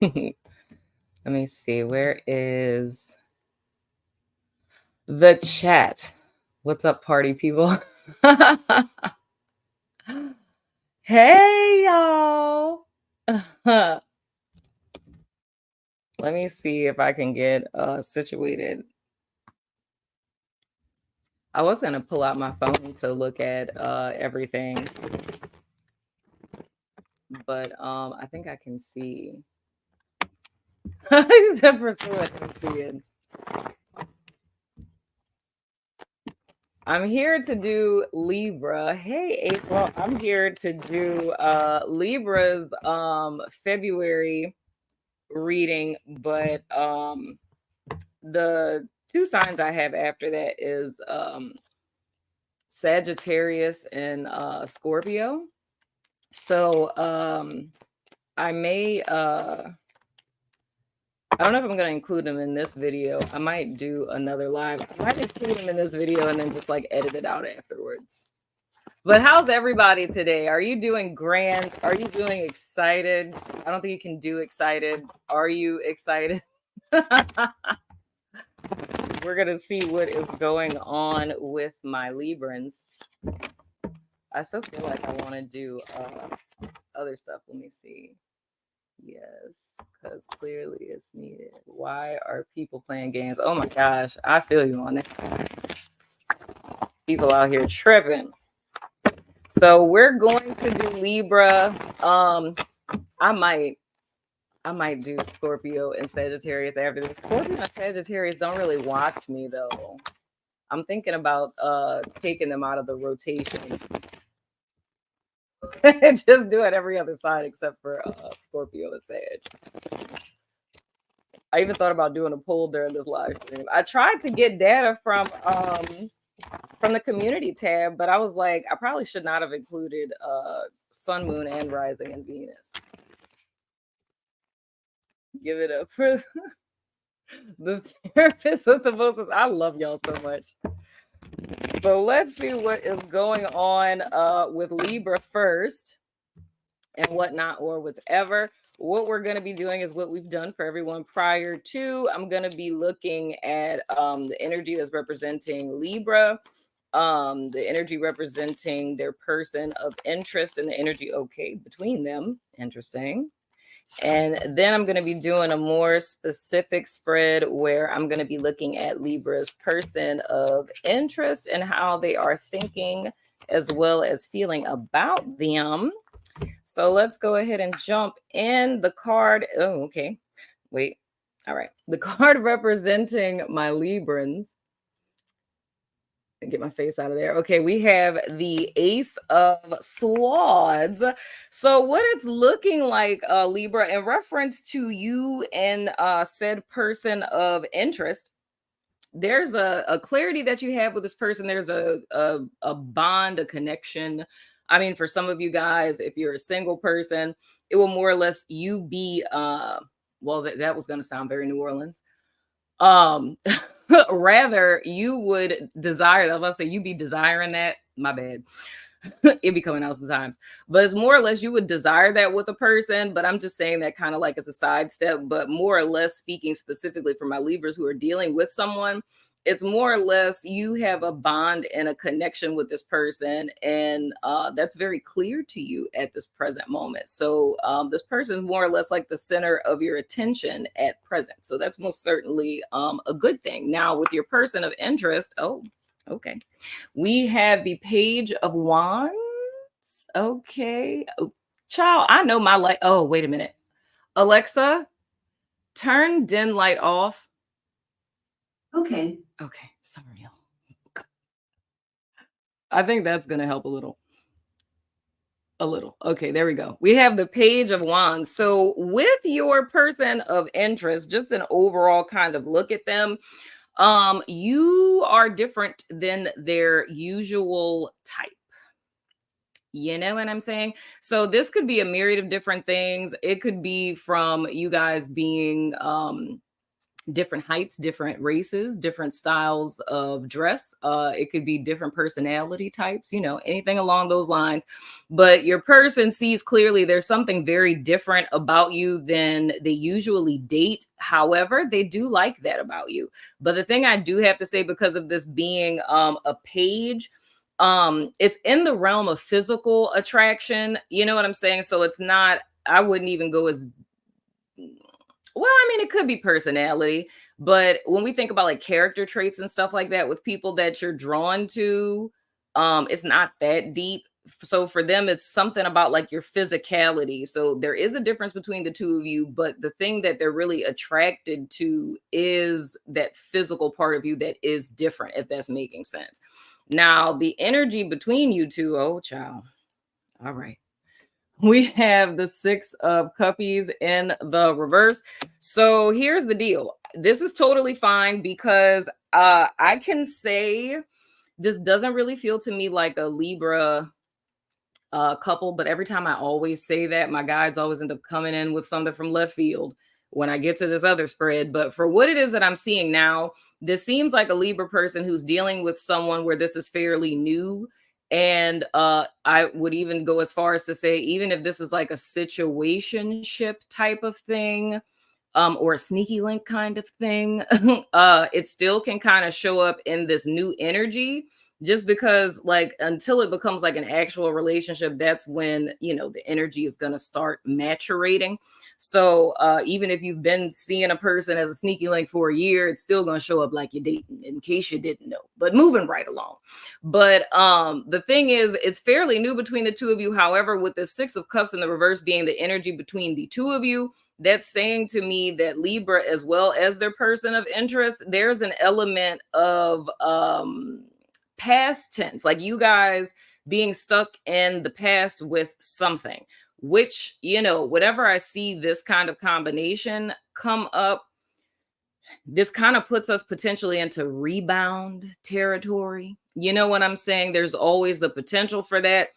Let me see. Where is the chat? What's up, party people? Hey, y'all. Let me see if I can get situated. I was going to pull out my phone to look at everything, but I think I can see. I just have pursuing and seeing. I'm here to do Libra. Hey, April. I'm here to do Libra's February reading, but the two signs I have after that is Sagittarius and Scorpio. So I may I don't know if I'm going to include them in this video. I might do another live. I might include them in this video and then just like edit it out afterwards. But how's everybody today? Are you doing grand? Are you doing excited? I don't think you can do excited. Are you excited? We're going to see what is going on with my Librans. I still feel like I want to do other stuff. Let me see. Yes, because clearly it's needed. Why are people playing games? Oh my gosh, I feel you on it. People out here tripping. So we're going to do Libra. I might do Scorpio and Sagittarius after this. Scorpio and Sagittarius don't really watch me though. I'm thinking about taking them out of the rotation. Just do it every other side except for Scorpio and Sag. I even thought about doing a poll during this live stream. I tried to get data from the community tab, but I was like, I probably should not have included Sun, Moon, and Rising and Venus. Give it up for the therapist with the most. I love y'all so much. So let's see what is going on with Libra first and whatnot or whatever. What we're going to be doing is what we've done for everyone prior to. I'm going to be looking at the energy that's representing Libra, the energy representing their person of interest, and the energy between them. Interesting. And then I'm going to be doing a more specific spread where I'm going to be looking at Libra's person of interest and how they are thinking as well as feeling about them. So let's go ahead and jump in. The card. Oh, okay. Wait. All right. The card representing my Librans. Get my face out of there. Okay, we have the Ace of Swords. So what it's looking like, Libra, in reference to you and said person of interest, there's a clarity that you have with this person. There's a bond, a connection. I mean, for some of you guys, if you're a single person, it will more or less you be well, that was going to sound very New Orleans. Rather you would desire, I was about to say you be desiring that, my bad. It'd be coming out sometimes, but it's more or less you would desire that with a person, but I'm just saying that kind of like as a sidestep, but more or less speaking specifically for my Libras who are dealing with someone, it's more or less you have a bond and a connection with this person, and that's very clear to you at this present moment. So this person is more or less like the center of your attention at present. So that's most certainly a good thing. Now with your person of interest, okay, we have the Page of Wands. Okay, child, I know my light. Oh, wait a minute, Alexa, turn dim light off. Okay, sorry, y'all. I think that's going to help a little. Okay, there we go. We have the Page of Wands. So with your person of interest, just an overall kind of look at them, you are different than their usual type. You know what I'm saying? So this could be a myriad of different things. It could be from you guys being different heights, different races, different styles of dress. It could be different personality types, anything along those lines. But your person sees clearly there's something very different about you than they usually date. However, they do like that about you. But the thing I do have to say, because of this being a page, it's in the realm of physical attraction. You know what I'm saying? So it's not, I wouldn't even go as well, I mean, it could be personality, but when we think about like character traits and stuff like that with people that you're drawn to, it's not that deep. So for them, it's something about like your physicality. So there is a difference between the two of you, but the thing that they're really attracted to is that physical part of you that is different, if that's making sense. Now, the energy between you two, oh, child. All right. We have the Six of Cuppies in the reverse. So here's the deal. This is totally fine because I can say this doesn't really feel to me like a Libra couple, but every time I always say that, my guides always end up coming in with something from left field when I get to this other spread. But for what it is that I'm seeing now, this seems like a Libra person who's dealing with someone where this is fairly new. And I would even go as far as to say, even if this is like a situationship type of thing, or a sneaky link kind of thing, it still can kind of show up in this new energy. Just because, like, until it becomes like an actual relationship, that's when, the energy is going to start maturating. So even if you've been seeing a person as a sneaky link for a year, it's still going to show up like you're dating, in case you didn't know. But moving right along. But the thing is, it's fairly new between the two of you. However, with the Six of Cups in the reverse being the energy between the two of you, that's saying to me that Libra, as well as their person of interest, there's an element of past tense, like you guys being stuck in the past with something, which, whatever I see this kind of combination come up, this kind of puts us potentially into rebound territory. You know what I'm saying? There's always the potential for that.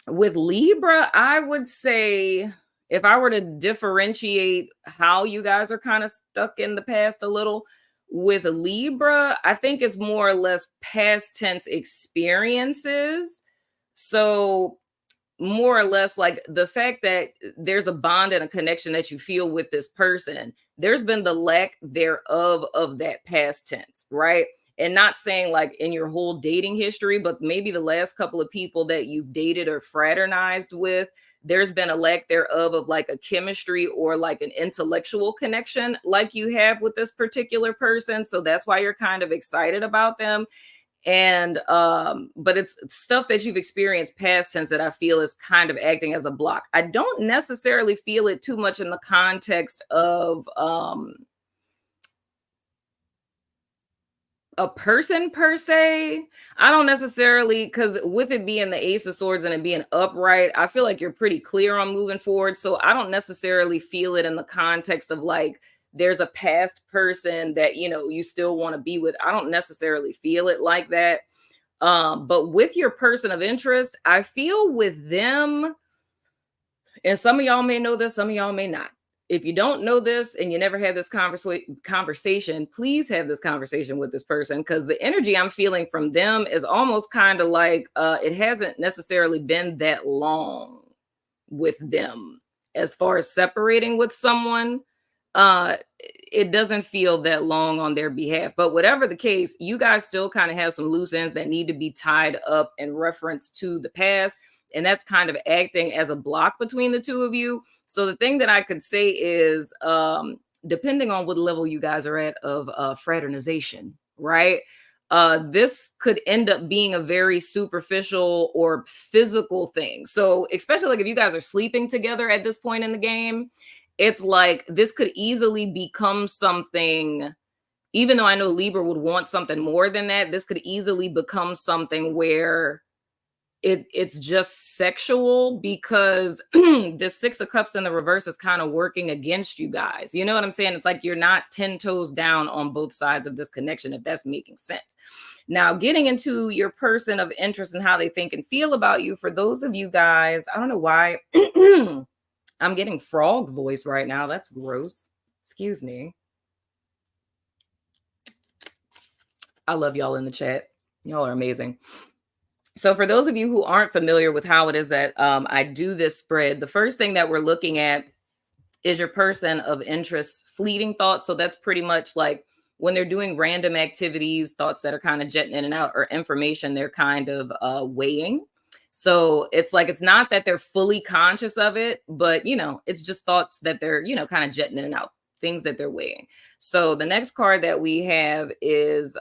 With Libra, I would say, if I were to differentiate how you guys are kind of stuck in the past a little, with Libra, I think it's more or less past tense experiences. So more or less like the fact that there's a bond and a connection that you feel with this person, there's been the lack thereof of that past tense, right? And not saying like in your whole dating history, but maybe the last couple of people that you've dated or fraternized with, there's been a lack thereof of like a chemistry or like an intellectual connection like you have with this particular person. So that's why you're kind of excited about them. And but it's stuff that you've experienced past tense that I feel is kind of acting as a block. I don't necessarily feel it too much in the context of a person per se. I don't necessarily, because with it being the Ace of Swords and it being upright, I feel like you're pretty clear on moving forward. So I don't necessarily feel it in the context of like there's a past person that you still want to be with. I don't necessarily feel it like that. But with your person of interest, I feel with them, and some of y'all may know this, some of y'all may not. If you don't know this and you never had this conversation, please have this conversation with this person, because the energy I'm feeling from them is almost kind of like it hasn't necessarily been that long with them as far as separating with someone. It doesn't feel that long on their behalf. But whatever the case, you guys still kind of have some loose ends that need to be tied up in reference to the past. And that's kind of acting as a block between the two of you. So the thing that I could say is, depending on what level you guys are at of fraternization, right? This could end up being a very superficial or physical thing. So especially like if you guys are sleeping together at this point in the game, it's like this could easily become something, even though I know Libra would want something more than that, this could easily become something where it's just sexual, because this Six of Cups in the reverse is kind of working against you guys. You know what I'm saying? It's like you're not 10 toes down on both sides of this connection, if that's making sense. Now, getting into your person of interest and how they think and feel about you, for those of you guys, I don't know why I'm getting frog voice right now. That's gross. Excuse me. I love y'all in the chat. Y'all are amazing. So for those of you who aren't familiar with how it is that I do this spread, the first thing that we're looking at is your person of interest fleeting thoughts. So that's pretty much like when they're doing random activities, thoughts that are kind of jetting in and out, or information they're kind of weighing. So it's like, it's not that they're fully conscious of it, but, it's just thoughts that they're, kind of jetting in and out, things that they're weighing. So the next card that we have is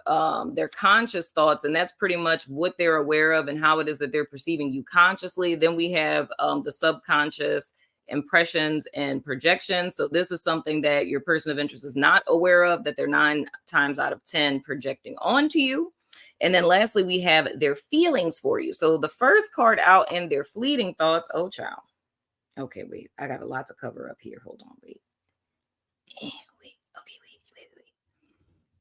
their conscious thoughts, and that's pretty much what they're aware of and how it is that they're perceiving you consciously. Then we have the subconscious impressions and projections. So this is something that your person of interest is not aware of, that they're 9 times out of 10 projecting onto you. And then lastly, we have their feelings for you. So the first card out in their fleeting thoughts. Oh, child. Okay, wait. I got a lot to cover up here. Hold on, wait. Wait. Okay, wait.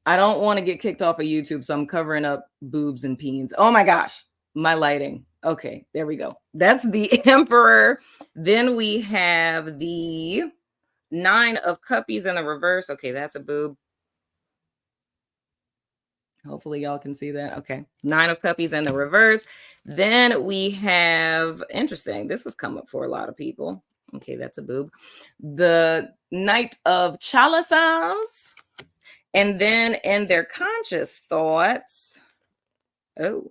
I don't want to get kicked off of YouTube, so I'm covering up boobs and peens. Oh my gosh, my lighting. Okay, there we go. That's the Emperor. Then we have the 9 of Cuppies in the reverse. Okay, that's a boob. Hopefully y'all can see that. Okay, 9 of Cuppies in the reverse. Then we have, interesting, this has come up for a lot of people. Okay, that's a boob. The Knight of Chalices. And then in their conscious thoughts, oh,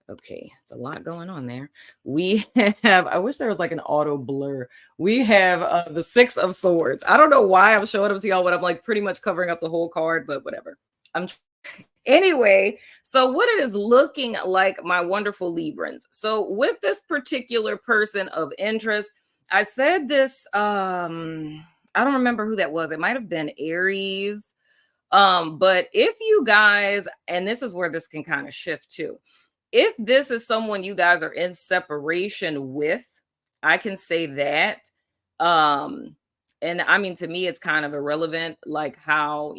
okay, it's a lot going on there. We have, I wish there was like an auto blur. We have the 6 of Swords. I don't know why I'm showing them to y'all, but I'm like pretty much covering up the whole card, but whatever. Anyway, so what it is looking like, my wonderful Librans. So with this particular person of interest, I said this, I don't remember who that was. It might have been Aries. But if you guys, and this is where this can kind of shift too, if this is someone you guys are in separation with, I can say that. And I mean, to me, it's kind of irrelevant, like how,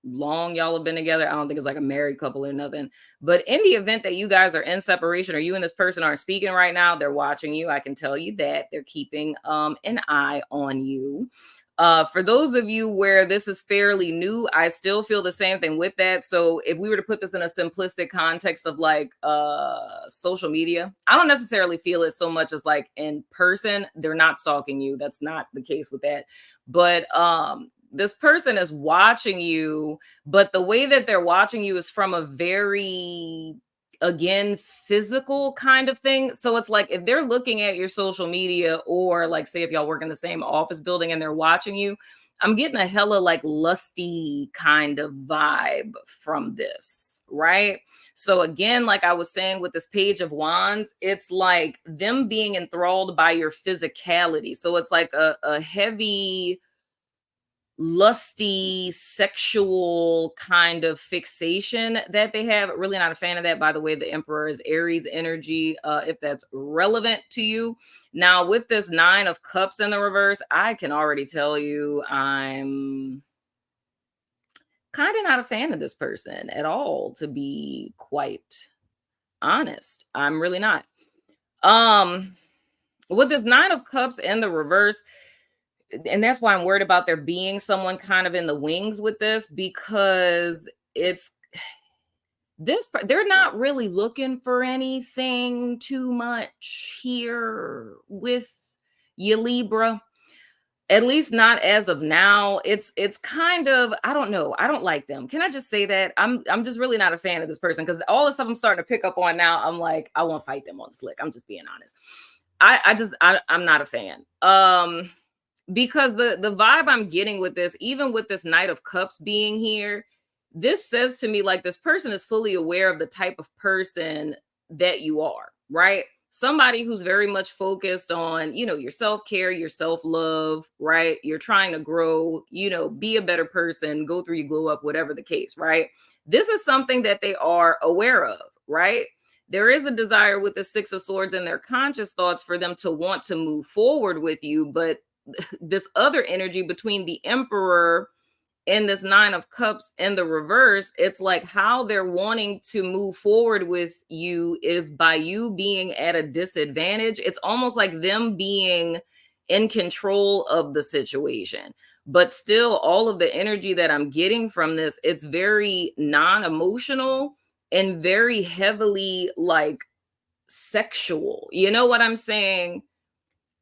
long y'all have been together. I don't think it's like a married couple or nothing. But in the event that you guys are in separation, or you and this person aren't speaking right now, they're watching you. I can tell you that they're keeping an eye on you. For those of you where this is fairly new, I still feel the same thing with that. So if we were to put this in a simplistic context of like social media, I don't necessarily feel it so much as like in person. They're not stalking you. That's not the case with that. But this person is watching you, but the way that they're watching you is from a very, again, physical kind of thing. So it's like if they're looking at your social media, or like say if y'all work in the same office building and they're watching you, I'm getting a hella like lusty kind of vibe from this, right? So again, like I was saying with this Page of Wands, it's like them being enthralled by your physicality. So it's like a heavy, lusty, sexual kind of fixation that they have. Really not a fan of that. By the way, the Emperor is Aries energy, if that's relevant to you. Now, with this 9 of Cups in the reverse, I can already tell you I'm kind of not a fan of this person at all, to be quite honest. I'm really not. With this 9 of Cups in the reverse, and that's why I'm worried about there being someone kind of in the wings with this, because they're not really looking for anything too much here with you, Libra. At least not as of now. It's kind of, I don't know. I don't like them. Can I just say that? I'm just really not a fan of this person, because all the stuff I'm starting to pick up on now, I'm like, I won't fight them on the slick. I'm just being honest. I'm not a fan. Because the vibe I'm getting with this, even with this Knight of Cups being here, this says to me like this person is fully aware of the type of person that you are, right? Somebody who's very much focused on, your self-care, your self-love, right? You're trying to grow, be a better person, go through your glow up, whatever the case, right? This is something that they are aware of, right? There is a desire with the 6 of Swords in their conscious thoughts for them to want to move forward with you, but this other energy between the Emperor and this 9 of Cups in the reverse, it's like how they're wanting to move forward with you is by you being at a disadvantage. It's almost like them being in control of the situation. but still all of the energy that I'm getting from this, it's very non-emotional and very heavily like sexual. You know what I'm saying?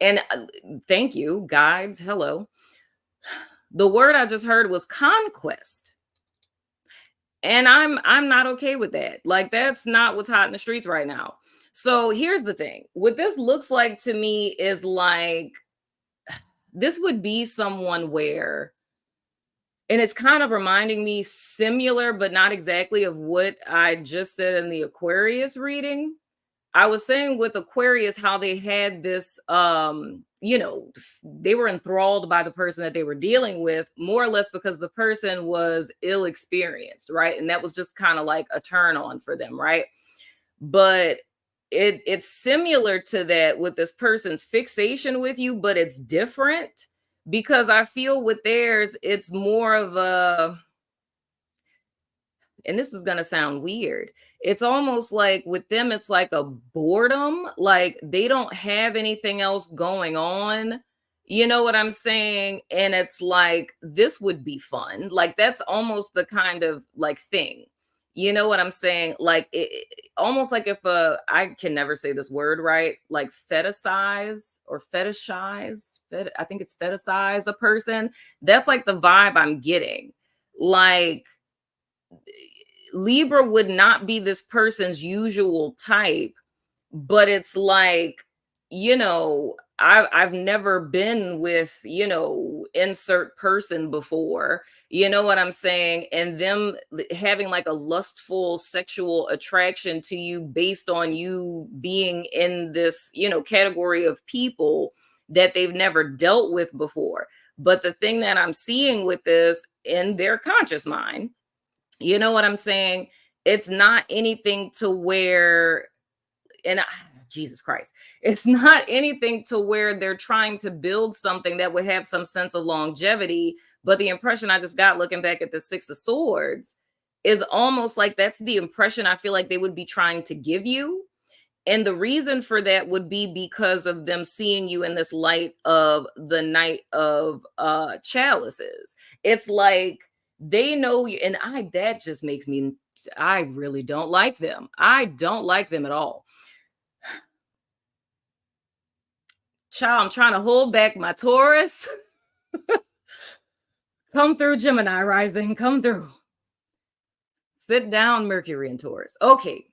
And thank you, guides. Hello. The word I just heard was conquest. And I'm not okay with that. Like that's not what's hot in the streets right now. So here's the thing. What this looks like to me is like this would be someone where, and it's kind of reminding me similar but not exactly of what I just said in the Aquarius reading. I was saying with Aquarius how they had this they were enthralled by the person that they were dealing with more or less because the person was ill experienced, right? And that was just kind of like a turn on for them, right? But it's similar to that with this person's fixation with you, but it's different because I feel with theirs it's more of a, and this is going to sound weird. It's almost like with them, it's like a boredom. Like they don't have anything else going on. You know what I'm saying? And it's like, this would be fun. Like that's almost the kind of like thing. You know what I'm saying? Like almost like if I can never say this word right, like fetishize or fetishize, I think it's fetishize a person. That's like the vibe I'm getting. Like, Libra would not be this person's usual type, but it's like, I've never been with, insert person before, you know what I'm saying? And them having like a lustful sexual attraction to you based on you being in this, category of people that they've never dealt with before. But the thing that I'm seeing with this in their conscious mind, you know what I'm saying? It's not anything to where, Jesus Christ, it's not anything to where they're trying to build something that would have some sense of longevity. But the impression I just got looking back at the Six of Swords is almost like that's the impression I feel like they would be trying to give you. And the reason for that would be because of them seeing you in this light of the Knight of Chalices. It's like they know you, and that just makes me, I really don't like them. I don't like them at all. Child, I'm trying to hold back my Taurus. Come through, Gemini rising, come through. Sit down, Mercury and Taurus. Okay.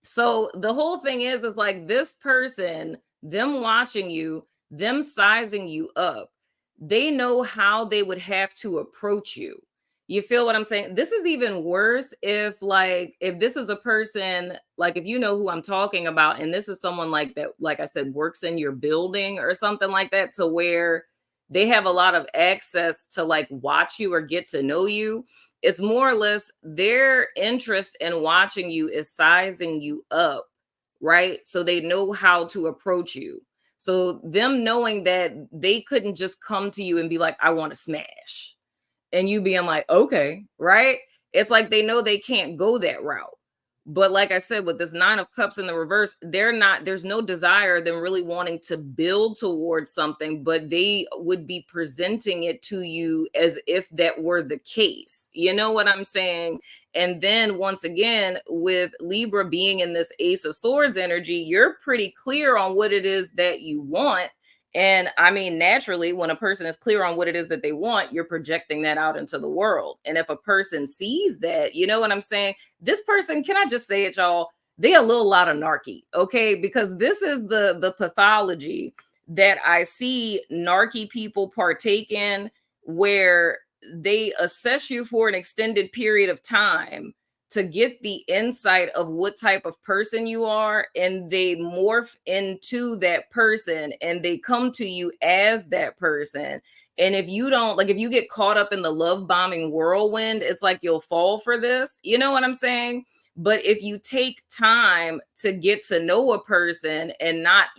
So the whole thing is like this person, them watching you, them sizing you up, they know how they would have to approach you. You feel what I'm saying? This is even worse if this is a person, like if you know who I'm talking about, and this is someone like that, like I said, works in your building or something like that, to where they have a lot of access to like watch you or get to know you. It's more or less their interest in watching you is sizing you up, right? So they know how to approach you. So them knowing that they couldn't just come to you and be like, I want to smash. And you being like, okay, right? It's like they know they can't go that route. But like I said, with this Nine of Cups in the reverse, there's no desire them really wanting to build towards something, but they would be presenting it to you as if that were the case. You know what I'm saying? And then once again, with Libra being in this Ace of Swords energy, you're pretty clear on what it is that you want. And I mean, naturally, when a person is clear on what it is that they want, you're projecting that out into the world. And if a person sees that, you know what I'm saying? This person, can I just say it, y'all? They a little lot of narky, okay? Because this is the pathology that I see narky people partake in, where they assess you for an extended period of time to get the insight of what type of person you are, and they morph into that person and they come to you as that person. And if you don't, like, if you get caught up in the love bombing whirlwind, it's like you'll fall for this. You know what I'm saying? But if you take time to get to know a person and not,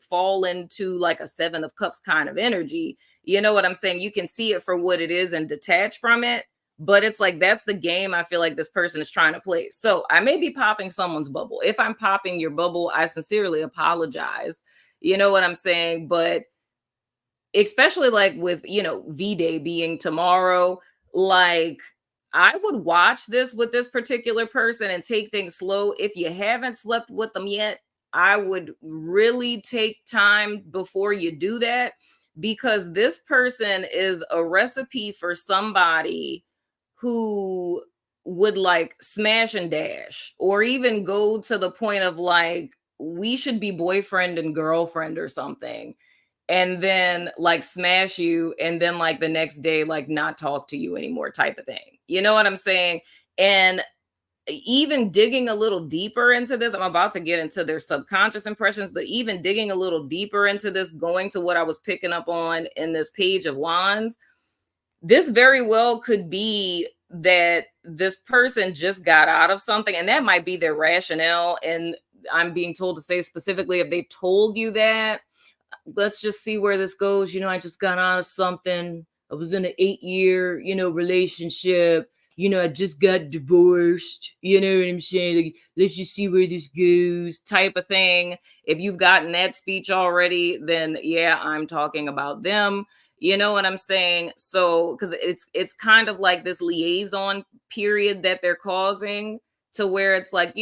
fall into like a Seven of Cups kind of energy, you know what I'm saying? You can see it for what it is and detach from it. But it's like, that's the game I feel like this person is trying to play. So I may be popping someone's bubble. If I'm popping your bubble, I sincerely apologize. You know what I'm saying? But especially like with, V-Day being tomorrow, like I would watch this with this particular person and take things slow. If you haven't slept with them yet, I would really take time before you do that, because this person is a recipe for somebody who would like smash and dash, or even go to the point of like, we should be boyfriend and girlfriend or something, and then like smash you, and then like the next day like not talk to you anymore, type of thing. You know what I'm saying? And even digging a little deeper into this, I'm about to get into their subconscious impressions, but even digging a little deeper into this, going to what I was picking up on in this Page of Wands, this very well could be that this person just got out of something, and that might be their rationale. And I'm being told to say specifically, if they told you that, let's just see where this goes. I just got out of something. I was in an 8-year, relationship. I just got divorced. You know what I'm saying? Like, let's just see where this goes, type of thing. If you've gotten that speech already, then yeah, I'm talking about them. You know what I'm saying? So, because it's kind of like this liaison period that they're causing, to where it's like,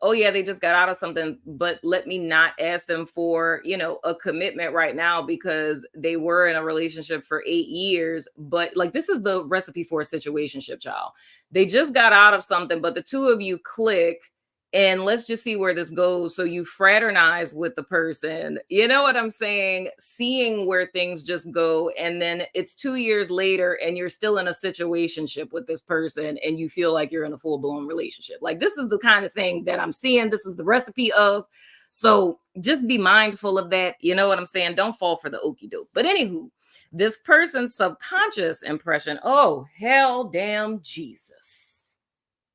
oh yeah, they just got out of something, but let me not ask them for, a commitment right now, because they were in a relationship for 8 years. But like, this is the recipe for a situationship, child. They just got out of something, but the two of you click, and let's just see where this goes. So you fraternize with the person, you know what I'm saying? Seeing where things just go. And then it's 2 years later and you're still in a situationship with this person, and you feel like you're in a full-blown relationship. Like, this is the kind of thing that I'm seeing. This is the recipe of. So just be mindful of that. You know what I'm saying? Don't fall for the okie doke. But anywho, this person's subconscious impression. Oh, hell damn Jesus.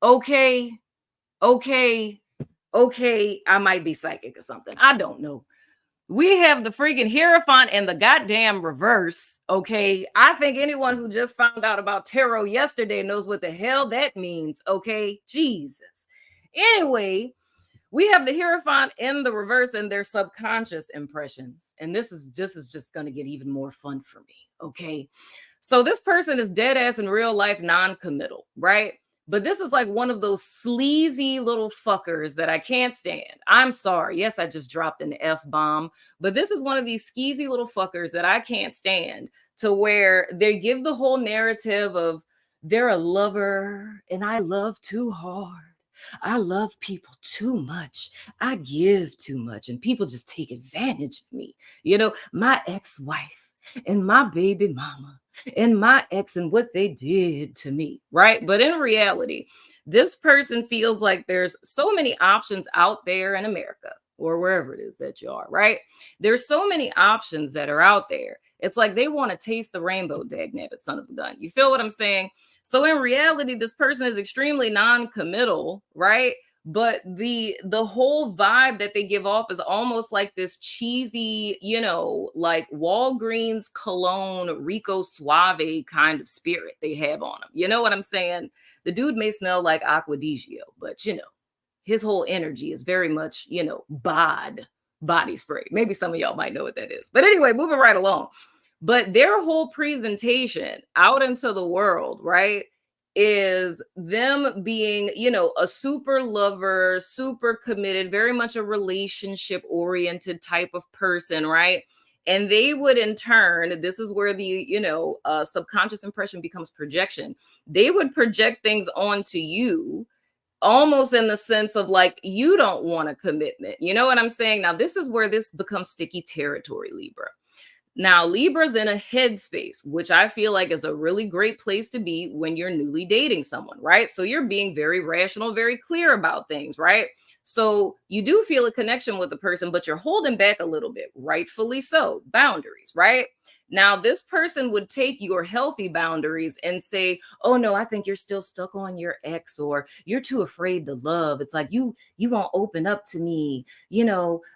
Okay. I might be psychic or something. I don't know. We have the freaking Hierophant and the goddamn reverse. Okay. I think anyone who just found out about tarot yesterday knows what the hell that means. Okay. Jesus. Anyway, we have the Hierophant in the reverse and their subconscious impressions. And this is just going to get even more fun for me. Okay. So this person is dead ass in real life, non-committal, right? But this is like one of those sleazy little fuckers that I can't stand. I'm sorry. Yes, I just dropped an F-bomb, but this is one of these skeezy little fuckers that I can't stand, to where they give the whole narrative of they're a lover and I love too hard. I love people too much. I give too much and people just take advantage of me. My ex-wife and my baby mama and my ex and what they did to me, right? But in reality, this person feels like there's so many options out there in America, or wherever it is that you are, right? There's so many options that are out there. It's like they want to taste the rainbow, dagnabbit, son of a gun. You feel what I'm saying? So in reality, this person is extremely non-committal, right? But the whole vibe that they give off is almost like this cheesy, like Walgreens cologne Rico Suave kind of spirit they have on them. You know what I'm saying? The dude may smell like Aquadigio, but his whole energy is very much, body spray. Maybe some of y'all might know what that is. But anyway, moving right along. But their whole presentation out into the world, right, is them being, a super lover, super committed, very much a relationship oriented type of person, right? And they would in turn, this is where the, subconscious impression becomes projection. They would project things onto you, almost in the sense of like, you don't want a commitment. You know what I'm saying? Now, this is where this becomes sticky territory, Libra. Now, Libra's in a headspace, which I feel like is a really great place to be when you're newly dating someone, right? So you're being very rational, very clear about things, right? So you do feel a connection with the person, but you're holding back a little bit, rightfully so. Boundaries, right? Now, this person would take your healthy boundaries and say, oh, no, I think you're still stuck on your ex, or you're too afraid to love. It's like, you won't open up to me.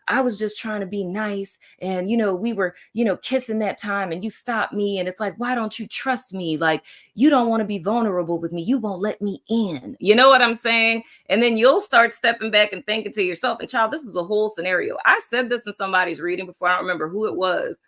I was just trying to be nice. And, we were, kissing that time and you stopped me. And it's like, why don't you trust me? Like, you don't want to be vulnerable with me. You won't let me in. You know what I'm saying? And then you'll start stepping back and thinking to yourself, and child, this is a whole scenario. I said this in somebody's reading before. I don't remember who it was.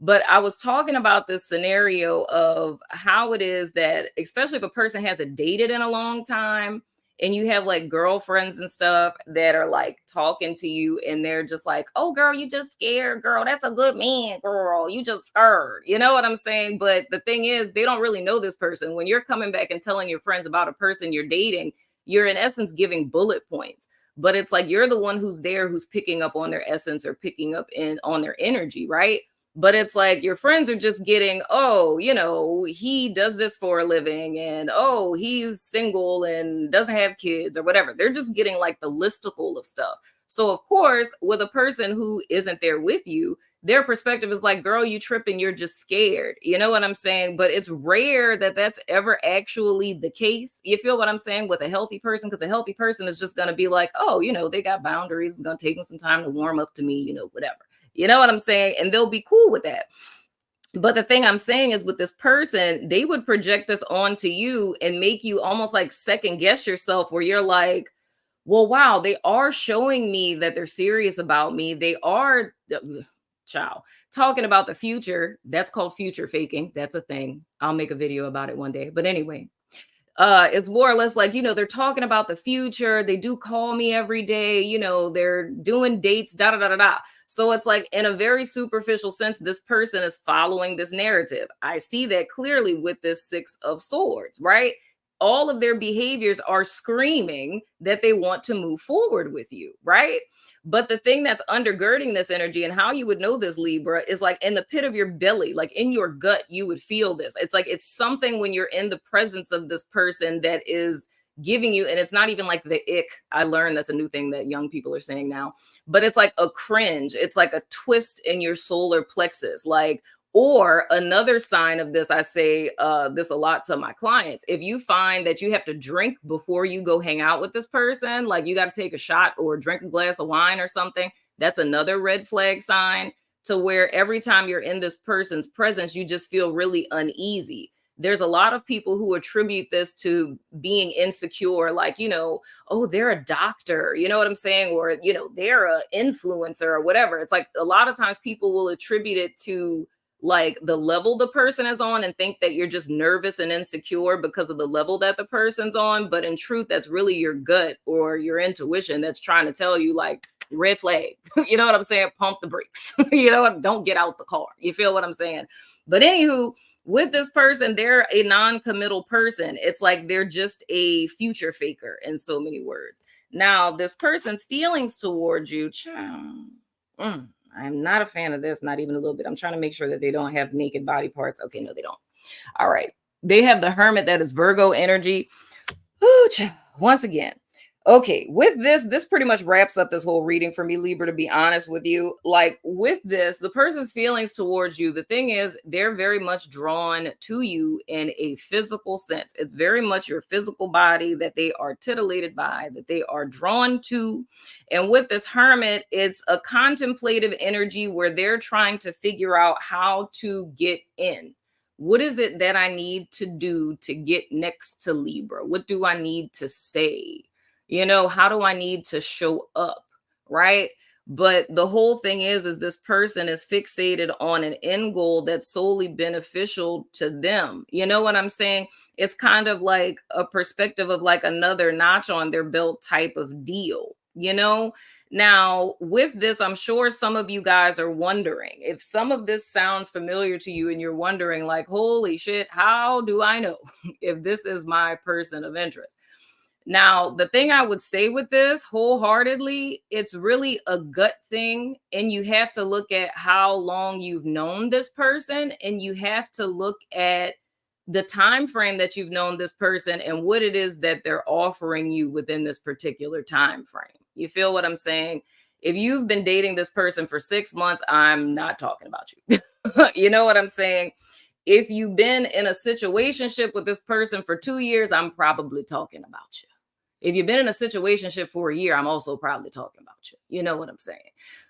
But I was talking about this scenario of how it is that, especially if a person hasn't dated in a long time, and you have like girlfriends and stuff that are like talking to you and they're just like, oh girl, you just scared, girl, that's a good man, girl, you just scared, you know what I'm saying? But the thing is, they don't really know this person. When you're coming back and telling your friends about a person you're dating, you're in essence giving bullet points, but it's like you're the one who's there, who's picking up on their essence or picking up in on their energy, right? But it's like your friends are just getting, oh, he does this for a living, and oh, he's single and doesn't have kids or whatever. They're just getting like the listicle of stuff. So of course, with a person who isn't there with you, their perspective is like, girl, you tripping, you're just scared, you know what I'm saying? But it's rare that that's ever actually the case. You feel what I'm saying? With a healthy person, because a healthy person is just going to be like, oh, they got boundaries, it's going to take them some time to warm up to me, whatever. You know what I'm saying? And they'll be cool with that. But the thing I'm saying is, with this person, they would project this onto you and make you almost like second guess yourself, where you're like, well, wow, they are showing me that they're serious about me. They are, talking about the future. That's called future faking. That's a thing. I'll make a video about it one day. But anyway, it's more or less like, they're talking about the future. They do call me every day, they're doing dates, da da da da da. So it's like, in a very superficial sense, this person is following this narrative. I see that clearly with this Six of Swords, right? All of their behaviors are screaming that they want to move forward with you, right? But the thing that's undergirding this energy, and how you would know this, Libra, is like in the pit of your belly, like in your gut, you would feel this. It's like, it's something when you're in the presence of this person that is giving you, and it's not even like the ick. I learned that's a new thing that young people are saying now, but it's like a cringe. It's like a twist in your solar plexus. Like, or another sign of this, I say this a lot to my clients. If you find that you have to drink before you go hang out with this person, like you got to take a shot or drink a glass of wine or something, that's another red flag sign, to where every time you're in this person's presence, you just feel really uneasy. There's a lot of people who attribute this to being insecure, like, oh, they're a doctor, you know what I'm saying? Or, they're an influencer or whatever. It's like a lot of times people will attribute it to like the level the person is on and think that you're just nervous and insecure because of the level that the person's on. But in truth, that's really your gut or your intuition that's trying to tell you, like, red flag. You know what I'm saying? Pump the brakes. Don't get out the car. You feel what I'm saying? But anywho, with this person, they're a non-committal person. It's like they're just a future faker, in so many words. Now, this person's feelings towards you, I'm not a fan of this, not even a little bit. I'm trying to make sure that they don't have naked body parts. Okay, no, they don't. All right. They have the Hermit, that is Virgo energy. Once again. Okay, with this pretty much wraps up this whole reading for me, Libra, to be honest with you. Like, with this, the person's feelings towards you, the thing is, they're very much drawn to you in a physical sense. It's very much your physical body that they are titillated by, that they are drawn to. And with this Hermit, it's a contemplative energy where they're trying to figure out how to get in. What is it that I need to do to get next to Libra? What do I need to say? How do I need to show up? Right. But the whole thing is this person is fixated on an end goal that's solely beneficial to them. You know what I'm saying? It's kind of like a perspective of like another notch on their belt type of deal, Now, with this, I'm sure some of you guys are wondering if some of this sounds familiar to you and you're wondering, like, holy shit, how do I know if this is my person of interest? Now, the thing I would say with this wholeheartedly, it's really a gut thing. And you have to look at how long you've known this person, and you have to look at the time frame that you've known this person and what it is that they're offering you within this particular time frame. You feel what I'm saying? If you've been dating this person for 6 months, I'm not talking about you. You know what I'm saying? If you've been in a situationship with this person for 2 years, I'm probably talking about you. If you've been in a situationship for a year, I'm also probably talking about you. You know what I'm saying?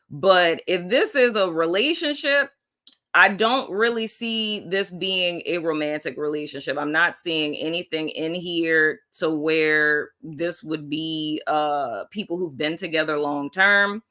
But if this is a relationship, I don't really see this being a romantic relationship. I'm not seeing anything in here to where this would be people who've been together long term.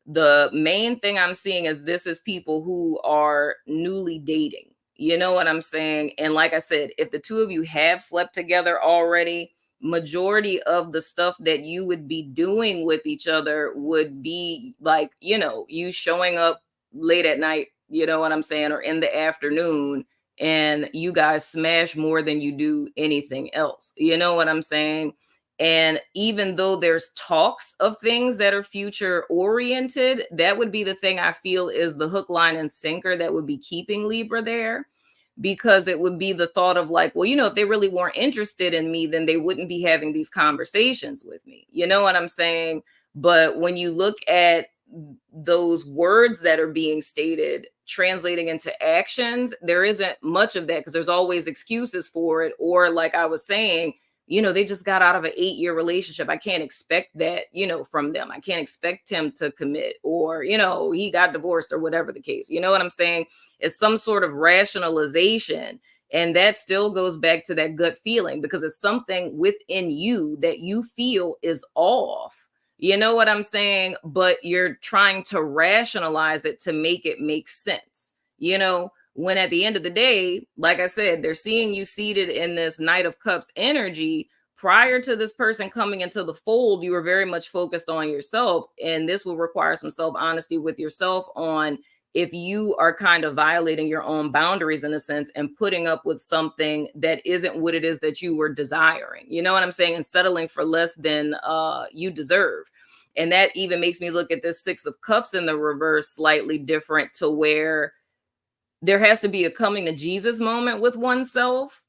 The main thing I'm seeing is this is people who are newly dating. You know what I'm saying? And like I said, if the two of you have slept together already, majority of the stuff that you would be doing with each other would be like, you showing up late at night, you know what I'm saying, or in the afternoon, and you guys smash more than you do anything else. You know what I'm saying? And even though there's talks of things that are future oriented, that would be the thing I feel is the hook, line, and sinker that would be keeping Libra there. Because it would be the thought of like, well, if they really weren't interested in me, then they wouldn't be having these conversations with me. You know what I'm saying? But when you look at those words that are being stated translating into actions, there isn't much of that because there's always excuses for it. Or like I was saying, they just got out of an 8-year relationship. I can't expect that, from them. I can't expect him to commit, or, he got divorced, or whatever the case. You know what I'm saying? It's some sort of rationalization. And that still goes back to that gut feeling, because it's something within you that you feel is off. You know what I'm saying? But you're trying to rationalize it to make it make sense. When at the end of the day, like I said, they're seeing you seated in this Knight of Cups energy. Prior to this person coming into the fold, you were very much focused on yourself. And this will require some self-honesty with yourself on if you are kind of violating your own boundaries in a sense and putting up with something that isn't what it is that you were desiring. You know what I'm saying? And settling for less than you deserve. And that even makes me look at this Six of Cups in the reverse slightly different, to where there has to be a coming to Jesus moment with oneself,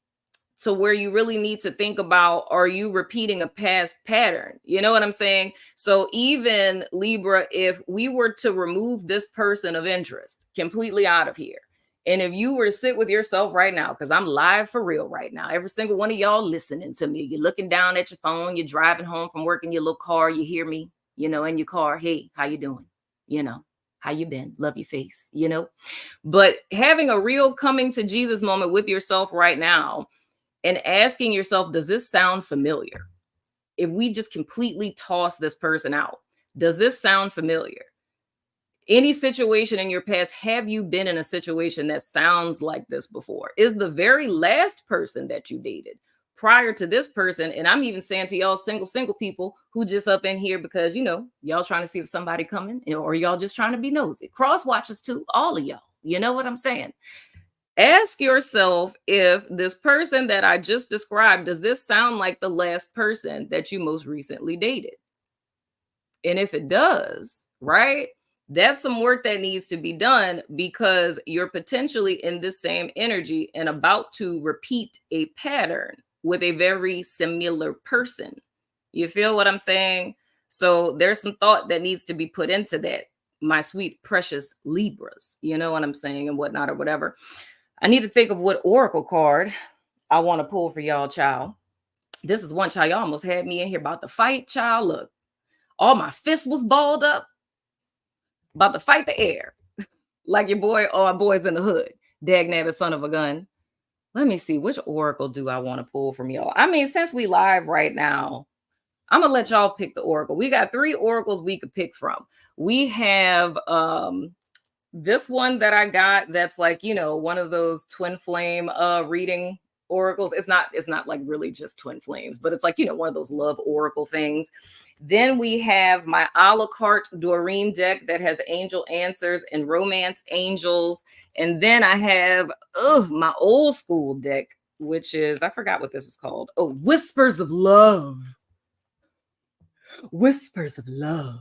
to where you really need to think about, are you repeating a past pattern? You know what I'm saying? So even Libra, if we were to remove this person of interest completely out of here, and if you were to sit with yourself right now, because I'm live for real right now, every single one of y'all listening to me, you're looking down at your phone, you're driving home from work in your little car, you hear me, in your car, hey, how you doing? How you been? Love your face, But having a real coming to Jesus moment with yourself right now and asking yourself, does this sound familiar? If we just completely toss this person out, does this sound familiar? Any situation in your past, have you been in a situation that sounds like this before? Is the very last person that you dated prior to this person, and I'm even saying to y'all single people who just up in here because, y'all trying to see if somebody coming, or y'all just trying to be nosy. Cross watchers too, all of y'all. You know what I'm saying? Ask yourself, if this person that I just described, does this sound like the last person that you most recently dated? And if it does, right, that's some work that needs to be done, because you're potentially in this same energy and about to repeat a pattern with a very similar person. You feel what I'm saying? So there's some thought that needs to be put into that, my sweet, precious Libras. You know what I'm saying, and whatnot, or whatever. I need to think of what oracle card I want to pull for y'all, child. This is one, child. Y'all almost had me in here about to fight, child. Look, all my fist was balled up, about to fight the air. Like your boy, or boys in the hood. Dag nabbit son of a gun. Let me see, which oracle do I want to pull from y'all? I mean, since we live right now, I'm gonna let y'all pick the oracle. We got 3 oracles we could pick from. We have this one that I got that's like, one of those twin flame reading oracles. It's not like really just twin flames, but it's like, one of those love oracle things. Then we have my a la carte Doreen deck that has angel answers and romance angels. And then I have my old school deck, which is, I forgot what this is called. Oh, Whispers of Love. Whispers of Love.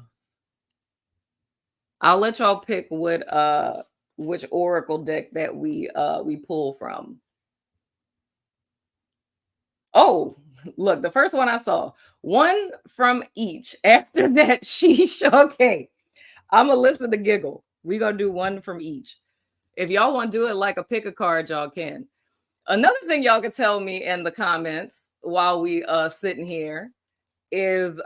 I'll let y'all pick which oracle deck that we pull from. Oh, look, the first one I saw, one from each. After that, sheesh. Okay, I'm gonna listen to giggle. We're gonna do one from each. If y'all want to do it like a pick a card, y'all can. Another thing y'all can tell me in the comments while we sitting here is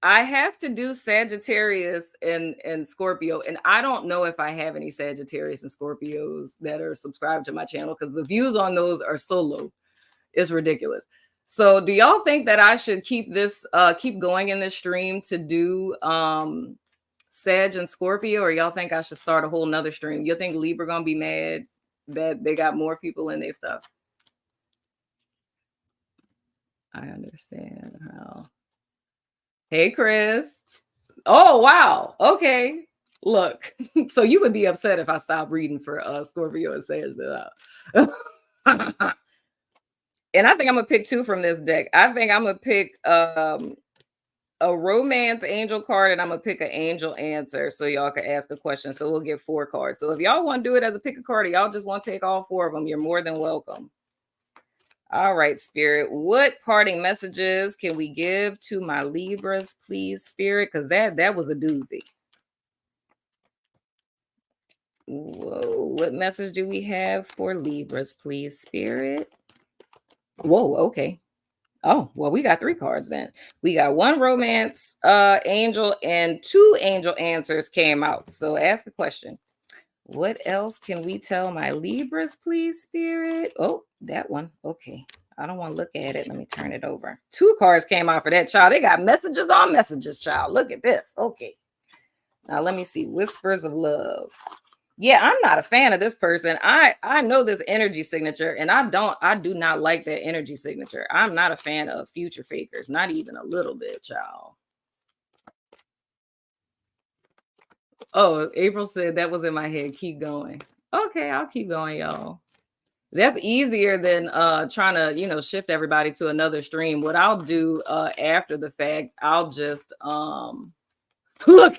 I have to do Sagittarius and Scorpio, and I don't know if I have any Sagittarius and Scorpios that are subscribed to my channel, because the views on those are so low. It's ridiculous. So do y'all think that I should keep going in this stream to do Sag and Scorpio, or y'all think I should start a whole nother stream? You think Libra gonna be mad that they got more people in their stuff? I understand how. Hey, Chris. Oh, wow. Okay. Look, so you would be upset if I stopped reading for Scorpio and Sag. And I think I'm gonna pick two from this deck. I think I'm gonna pick a romance angel card, and I'm gonna pick an angel answer so y'all can ask a question. So we'll get 4 cards. So if y'all want to do it as a pick a card, or y'all just want to take all 4 of them, you're more than welcome. All right, Spirit. What parting messages can we give to my Libras, please, Spirit? Because that was a doozy. Whoa, what message do we have for Libras, please, Spirit? Whoa, okay. Oh, well, we got 3 cards then. We got 1 romance angel and 2 angel answers came out. So ask a question. What else can we tell my Libras, please, Spirit? Oh, that one. Okay. I don't want to look at it. Let me turn it over. 2 cards came out for that, child. They got messages on messages, child. Look at this. Okay. Now let me see. Whispers of love. Yeah, I'm not a fan of this person. I know this energy signature, and I do not like that energy signature. I'm not a fan of future fakers, not even a little bit, child. Oh, April said that was in my head. Keep going. Okay, I'll keep going, y'all. That's easier than trying to, shift everybody to another stream. What I'll do after the fact, I'll just look.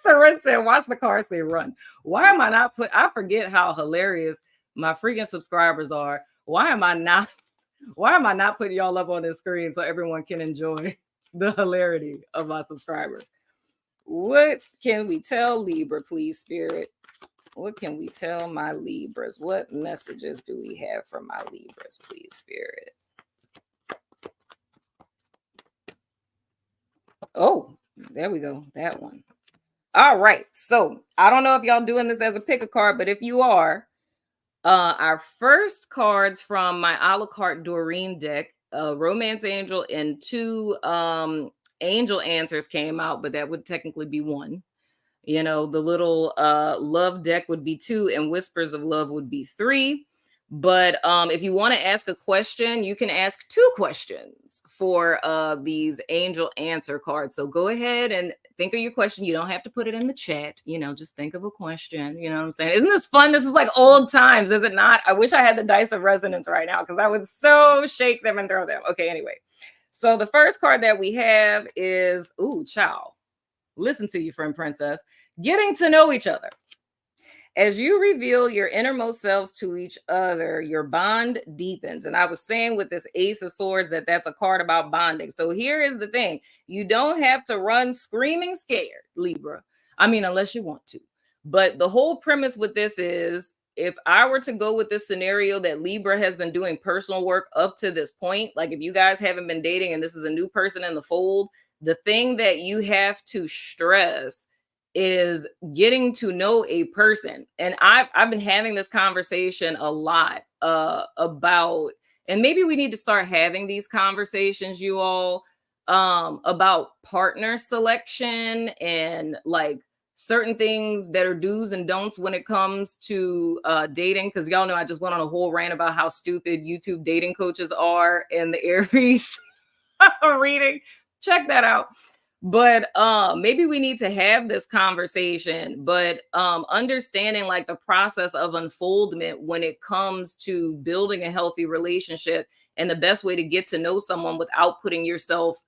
Seren said, watch the car say run. Why am I not I forget how hilarious my freaking subscribers are. Why am I not putting y'all up on this screen so everyone can enjoy the hilarity of my subscribers? What can we tell Libra, please, Spirit? What can we tell my Libras? What messages do we have for my Libras, please, Spirit? Oh, there we go. That one. All right. So I don't know if y'all doing this as a pick a card, but if you are, our first cards from my a la carte Doreen deck, Romance Angel and 2 angel answers came out, but that would technically be 1. The little love deck would be 2, and Whispers of Love would be 3. But if you want to ask a question, you can ask 2 questions for these angel answer cards. So go ahead and think of your question. You don't have to put it in the chat. Just think of a question. You know what I'm saying? Isn't this fun? This is like old times, is it not? I wish I had the dice of resonance right now because I would so shake them and throw them. Okay, anyway. So the first card that we have is, ooh, child. Listen to you, friend princess. Getting to know each other. As you reveal your innermost selves to each other, your bond deepens. And I was saying with this Ace of Swords that's a card about bonding. So here is the thing. You don't have to run screaming scared, Libra. I mean, unless you want to. But the whole premise with this is, if I were to go with this scenario that Libra has been doing personal work up to this point, like if you guys haven't been dating and this is a new person in the fold, the thing that you have to stress is getting to know a person. And I've been having this conversation a lot about, and maybe we need to start having these conversations, you all, about partner selection and like certain things that are do's and don'ts when it comes to dating. Because y'all know I just went on a whole rant about how stupid YouTube dating coaches are in the Aries reading. Check that out. But maybe we need to have this conversation, but understanding like the process of unfoldment when it comes to building a healthy relationship and the best way to get to know someone without putting yourself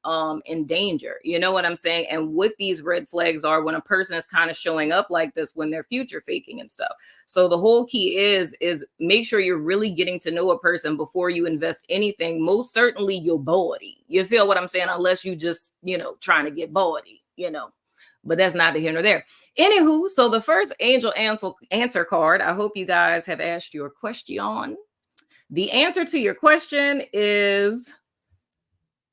in danger. You know what I'm saying? And what these red flags are when a person is kind of showing up like this when they're future faking and stuff. So the whole key is make sure you're really getting to know a person before you invest anything, most certainly your body. You feel what I'm saying? Unless you just, trying to get body, but that's neither here nor there. Anywho, so the first angel answer card, I hope you guys have asked your question. The answer to your question is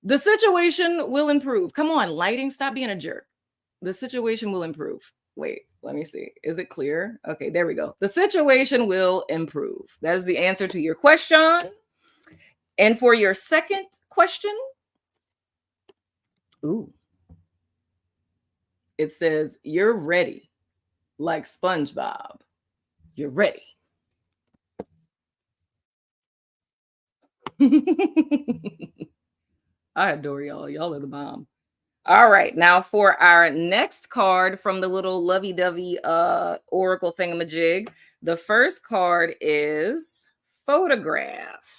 the situation will improve. Come on, lighting, stop being a jerk. The situation will improve. Wait, let me see. Is it clear? Okay, there we go. The situation will improve. That is the answer to your question. And for your second question. Ooh. It says, you're ready, like SpongeBob. You're ready. I adore y'all. Y'all are the bomb. All right. Now for our next card from the little lovey-dovey oracle thingamajig. The first card is photograph.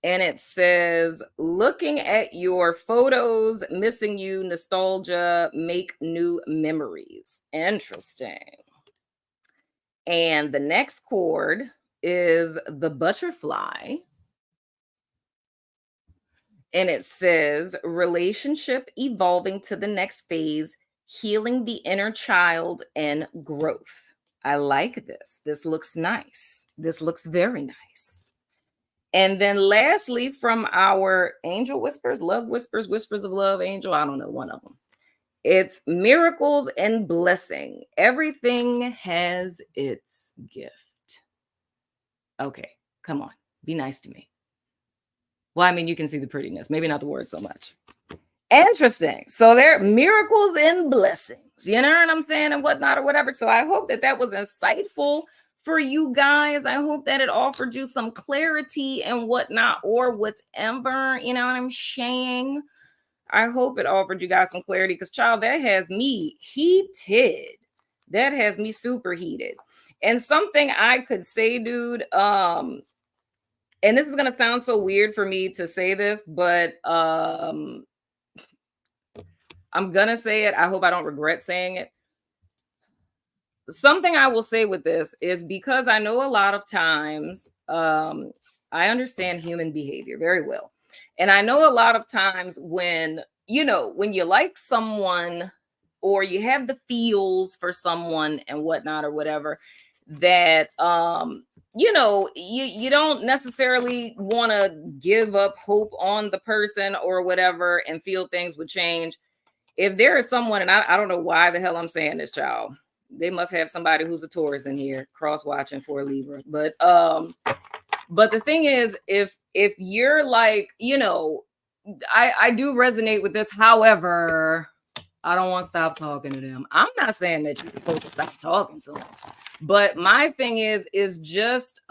And it says, looking at your photos, missing you, nostalgia, make new memories. Interesting. And the next chord is the butterfly. And it says, relationship evolving to the next phase, healing the inner child and growth. I like this. This looks nice. This looks very nice. And then lastly, from our angel whispers, love whispers, whispers of love, angel, I don't know, one of them. It's miracles and blessing. Everything has its gift. Okay, come on, be nice to me. Well, I mean, you can see the prettiness, maybe not the word so much. Interesting. So there are miracles and blessings, you know what I'm saying, and whatnot or whatever. So I hope that was insightful for you guys. I hope that it offered you some clarity and whatnot or whatever, you know what I'm saying? I hope it offered you guys some clarity because, child, that has me heated. That has me super heated. And something I could say, dude, and this is going to sound so weird for me to say this, but I'm going to say it. I hope I don't regret saying it. Something I will say with this is because I know a lot of times I understand human behavior very well. And I know a lot of times when you like someone or you have the feels for someone and whatnot or whatever, that, you don't necessarily want to give up hope on the person or whatever and feel things would change. If there is someone, and I don't know why the hell I'm saying this, child. They must have somebody who's a Taurus in here, cross watching for Libra. But the thing is, if you're like, I do resonate with this. However, I don't want to stop talking to them. I'm not saying that you're supposed to stop talking to them. But my thing is just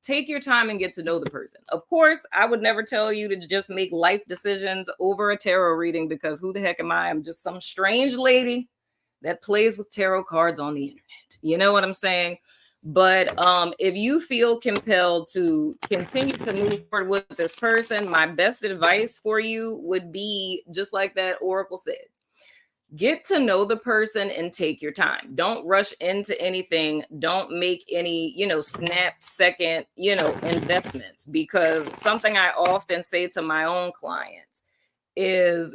take your time and get to know the person. Of course, I would never tell you to just make life decisions over a tarot reading because who the heck am I? I'm just some strange lady that plays with tarot cards on the internet. You know what I'm saying? But if you feel compelled to continue to move forward with this person, my best advice for you would be just like that oracle said. Get to know the person and take your time. Don't rush into anything. Don't make any, snap second, investments, because something I often say to my own clients is,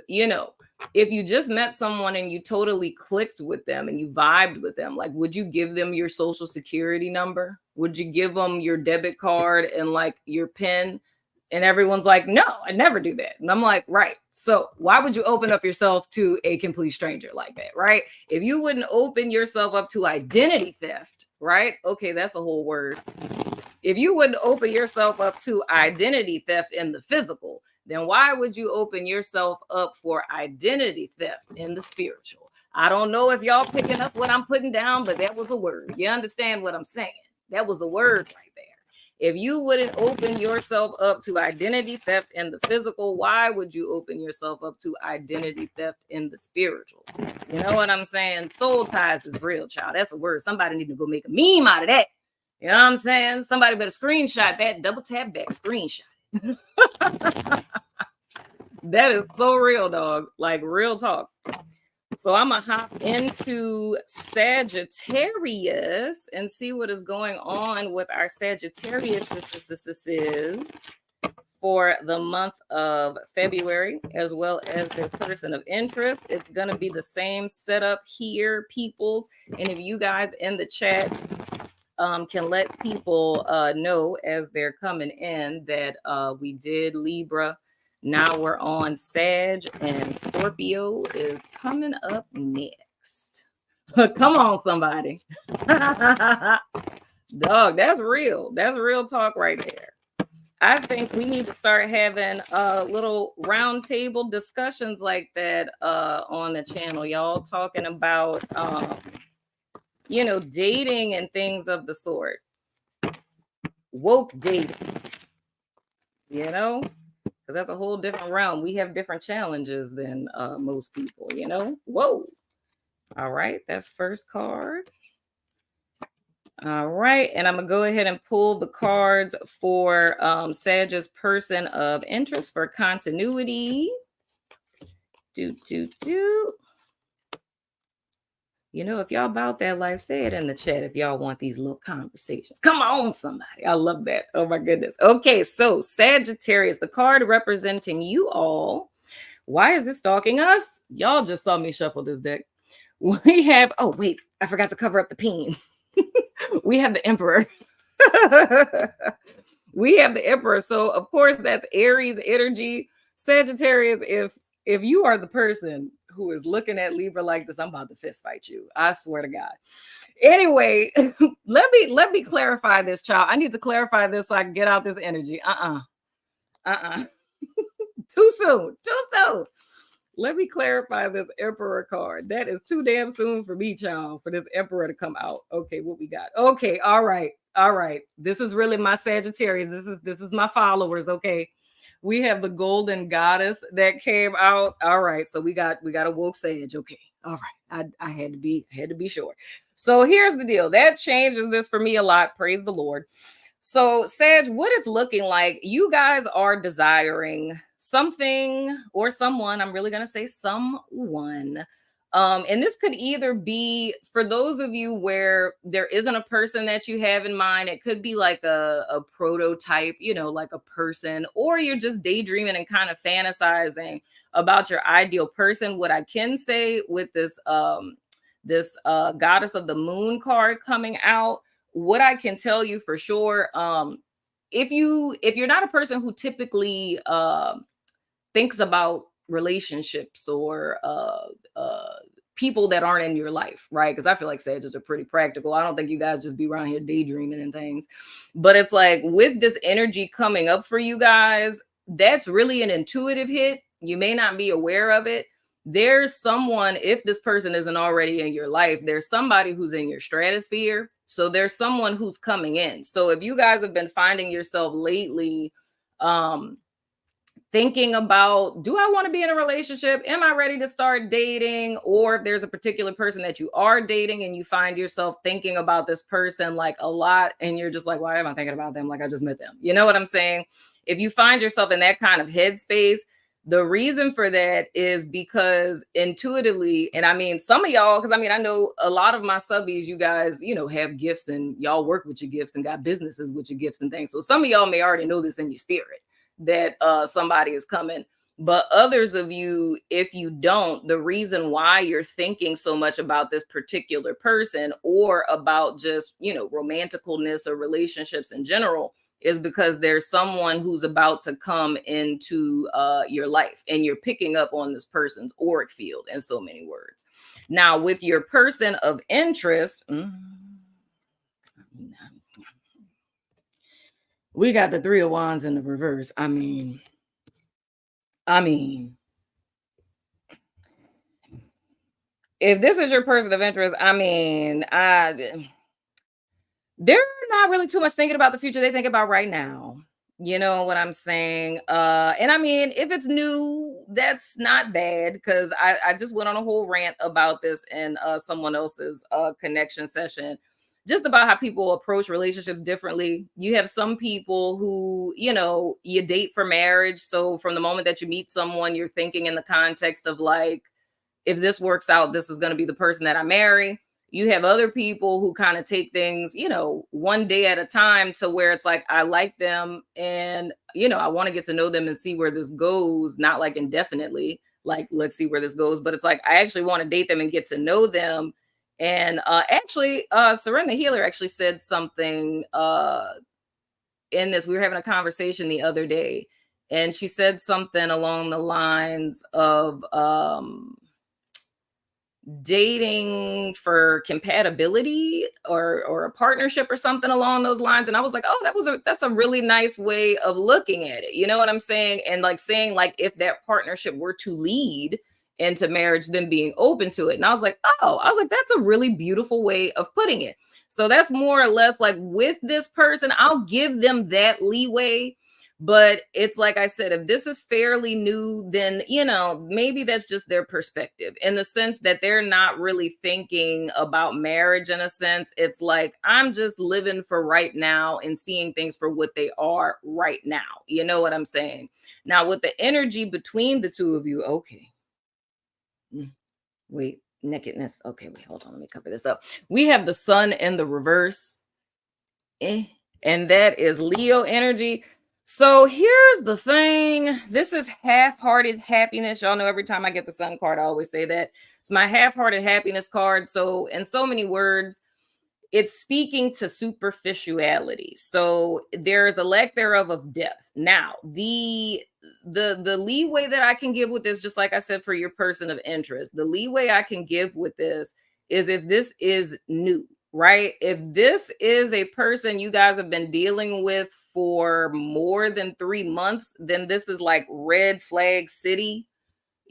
if you just met someone and you totally clicked with them and you vibed with them, like, would you give them your social security number? Would you give them your debit card and like your PIN? And everyone's like, no, I'd never do that. And I'm like, right. So why would you open up yourself to a complete stranger like that, right? If you wouldn't open yourself up to identity theft, right? Okay, that's a whole word. If you wouldn't open yourself up to identity theft in the physical, then why would you open yourself up for identity theft in the spiritual? I don't know if y'all picking up what I'm putting down, but that was a word. You understand what I'm saying? That was a word right there. If you wouldn't open yourself up to identity theft in the physical, why would you open yourself up to identity theft in the spiritual? You know what I'm saying? Soul ties is real, child. That's a word. Somebody need to go make a meme out of that. You know what I'm saying? Somebody better screenshot that, double tap back, screenshot it. That is so real, dog. Like real talk. So I'm going to hop into Sagittarius and see what is going on with our Sagittarius for the month of February, as well as their person of interest. It's going to be the same setup here, peoples. And if you guys in the chat can let people know as they're coming in that we did Libra. Now we're on Sag, and Scorpio is coming up next. Come on, somebody. Dog, that's real. That's real talk right there. I think we need to start having little round table discussions like that on the channel, y'all, talking about dating and things of the sort. Woke dating, because that's a whole different realm. We have different challenges than most people, Whoa. All right, that's first card. All right, and I'm gonna go ahead and pull the cards for Sag's person of interest for continuity. If y'all about that life, say it in the chat if y'all want these little conversations. Come on, somebody. I love that. Oh my goodness. Okay, so Sagittarius, the card representing you all. Why is this stalking us? Y'all just saw me shuffle this deck. We have, oh wait, I forgot to cover up the peen. We have the Emperor. We have the Emperor. So of course that's Aries energy. Sagittarius, if you are the person who is looking at Libra like this, I'm about to fist fight you. I swear to God. Anyway, let me clarify this, child. I need to clarify this so I can get out this energy. Too soon. Let me clarify this Emperor card. That is too damn soon for me, child, for this Emperor to come out. Okay, what we got? Okay, all right. This is really my Sagittarius. This is my followers, okay? We have the Golden Goddess that came out. All right, so we got a woke Sage. Okay, all right. I had to be sure. So here's the deal. That changes this for me a lot. Praise the Lord. So, Sag, what it's looking like, you guys are desiring something or someone. I'm really going to say someone. And this could either be for those of you where there isn't a person that you have in mind. It could be like a prototype, like a person, or you're just daydreaming and kind of fantasizing about your ideal person. What I can say with this Goddess of the Moon card coming out, what I can tell you for sure, if you're not a person who typically thinks about relationships or people that aren't in your life, right? Because I feel like Sages are pretty practical. I don't think you guys just be around here daydreaming and things. But it's like with this energy coming up for you guys, that's really an intuitive hit. You may not be aware of it. There's someone, if this person isn't already in your life, there's somebody who's in your stratosphere. So there's someone who's coming in. So if you guys have been finding yourself lately thinking about, do I want to be in a relationship? Am I ready to start dating? Or if there's a particular person that you are dating and you find yourself thinking about this person like a lot and you're just like, why am I thinking about them? Like I just met them. You know what I'm saying? If you find yourself in that kind of headspace, the reason for that is because intuitively, and I mean, some of y'all, because I know a lot of my subbies, you guys, have gifts and y'all work with your gifts and got businesses with your gifts and things. So some of y'all may already know this in your spirit that somebody is coming. But others of you, if you don't, the reason why you're thinking so much about this particular person or about just, romanticalness or relationships in general is because there's someone who's about to come into your life and you're picking up on this person's auric field in so many words. Now, with your person of interest, we got the Three of Wands in the reverse. I mean, if this is your person of interest, they're not really too much thinking about the future. They think about right now. You know what I'm saying? And I mean, if it's new, that's not bad because I just went on a whole rant about this in someone else's connection session, just about how people approach relationships differently. You have some people who, you date for marriage. So from the moment that you meet someone, you're thinking in the context of like, if this works out, this is going to be the person that I marry. You have other people who kind of take things, one day at a time to where it's like, I like them and, I want to get to know them and see where this goes, not like indefinitely, like, let's see where this goes. But it's like, I actually want to date them and get to know them. And actually, Serena Healer actually said something in this. We were having a conversation the other day and she said something along the lines of, dating for compatibility or a partnership or something along those lines. And I was like, oh, that's a really nice way of looking at it. You know what I'm saying? And like saying like if that partnership were to lead into marriage, then being open to it. And I was like, oh, I was like, that's a really beautiful way of putting it. So that's more or less like with this person, I'll give them that leeway. But it's like I said, if this is fairly new, then, you know, maybe that's just their perspective in the sense that they're not really thinking about marriage in a sense. It's like, I'm just living for right now and seeing things for what they are right now. You know what I'm saying? Now, with the energy between the two of you, okay. Wait, nakedness. Okay, wait, hold on. Let me cover this up. We have the sun in the reverse, and that is Leo energy. So here's the thing. This is half-hearted happiness. Y'all know every time I get the sun card, I always say that. It's my half-hearted happiness card. So in so many words, it's speaking to superficiality. So there's a lack thereof of depth. Now, the leeway that I can give with this, just like I said, for your person of interest, the leeway I can give with this is if this is new, right? If this is a person you guys have been dealing with for more than 3 months, then this is like red flag city.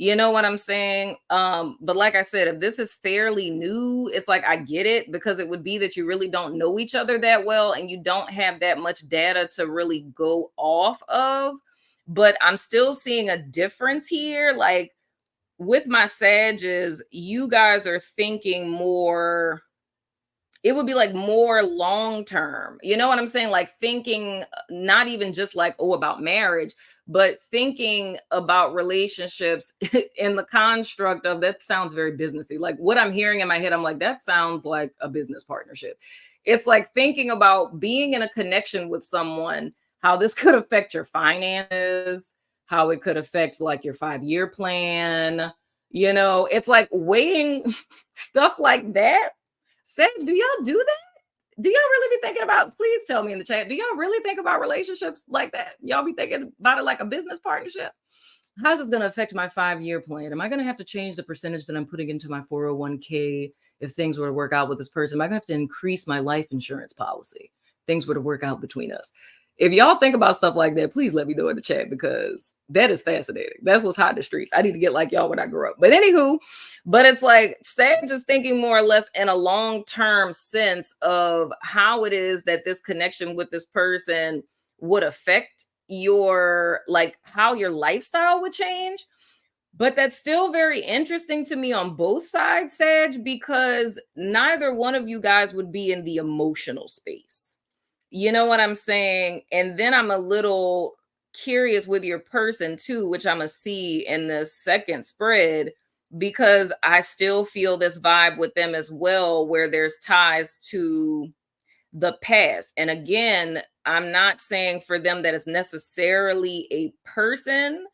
You know what I'm saying? But like I said, if this is fairly new, it's like I get it because it would be that you really don't know each other that well and you don't have that much data to really go off of. But I'm still seeing a difference here. Like with my Sages, you guys are thinking more, it would be like more long term. You know what I'm saying? Like thinking not even just like, oh, about marriage, but thinking about relationships in the construct of that sounds very businessy. Like what I'm hearing in my head, I'm like, that sounds like a business partnership. It's like thinking about being in a connection with someone, how this could affect your finances, how it could affect like your 5-year plan. You know, it's like weighing stuff like that. Sage, do y'all do that? Do y'all really be thinking about, please tell me in the chat, do y'all really think about relationships like that? Y'all be thinking about it like a business partnership? How's this going to affect my 5-year plan? Am I going to have to change the percentage that I'm putting into my 401k if things were to work out with this person? Am I going to have to increase my life insurance policy? Things were to work out between us. If y'all think about stuff like that, please let me know in the chat because that is fascinating. That's what's hot in the streets. I need to get like y'all when I grow up. But anywho, but it's like Stan just thinking more or less in a long-term sense of how it is that this connection with this person would affect your, like how your lifestyle would change. But that's still very interesting to me on both sides, Sag, because neither one of you guys would be in the emotional space. You know what I'm saying? And then I'm a little curious with your person too, which I'm gonna see in the second spread, because I still feel this vibe with them as well, where there's ties to the past. And again, I'm not saying for them that it's necessarily a person.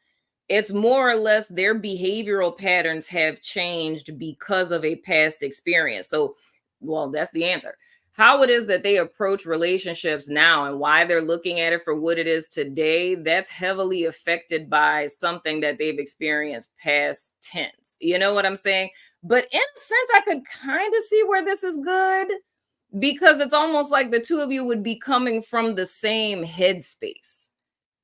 It's more or less their behavioral patterns have changed because of a past experience. So, well, that's the answer. How it is that they approach relationships now and why they're looking at it for what it is today, that's heavily affected by something that they've experienced past tense. You know what I'm saying? But in a sense, I could kind of see where this is good because it's almost like the two of you would be coming from the same headspace,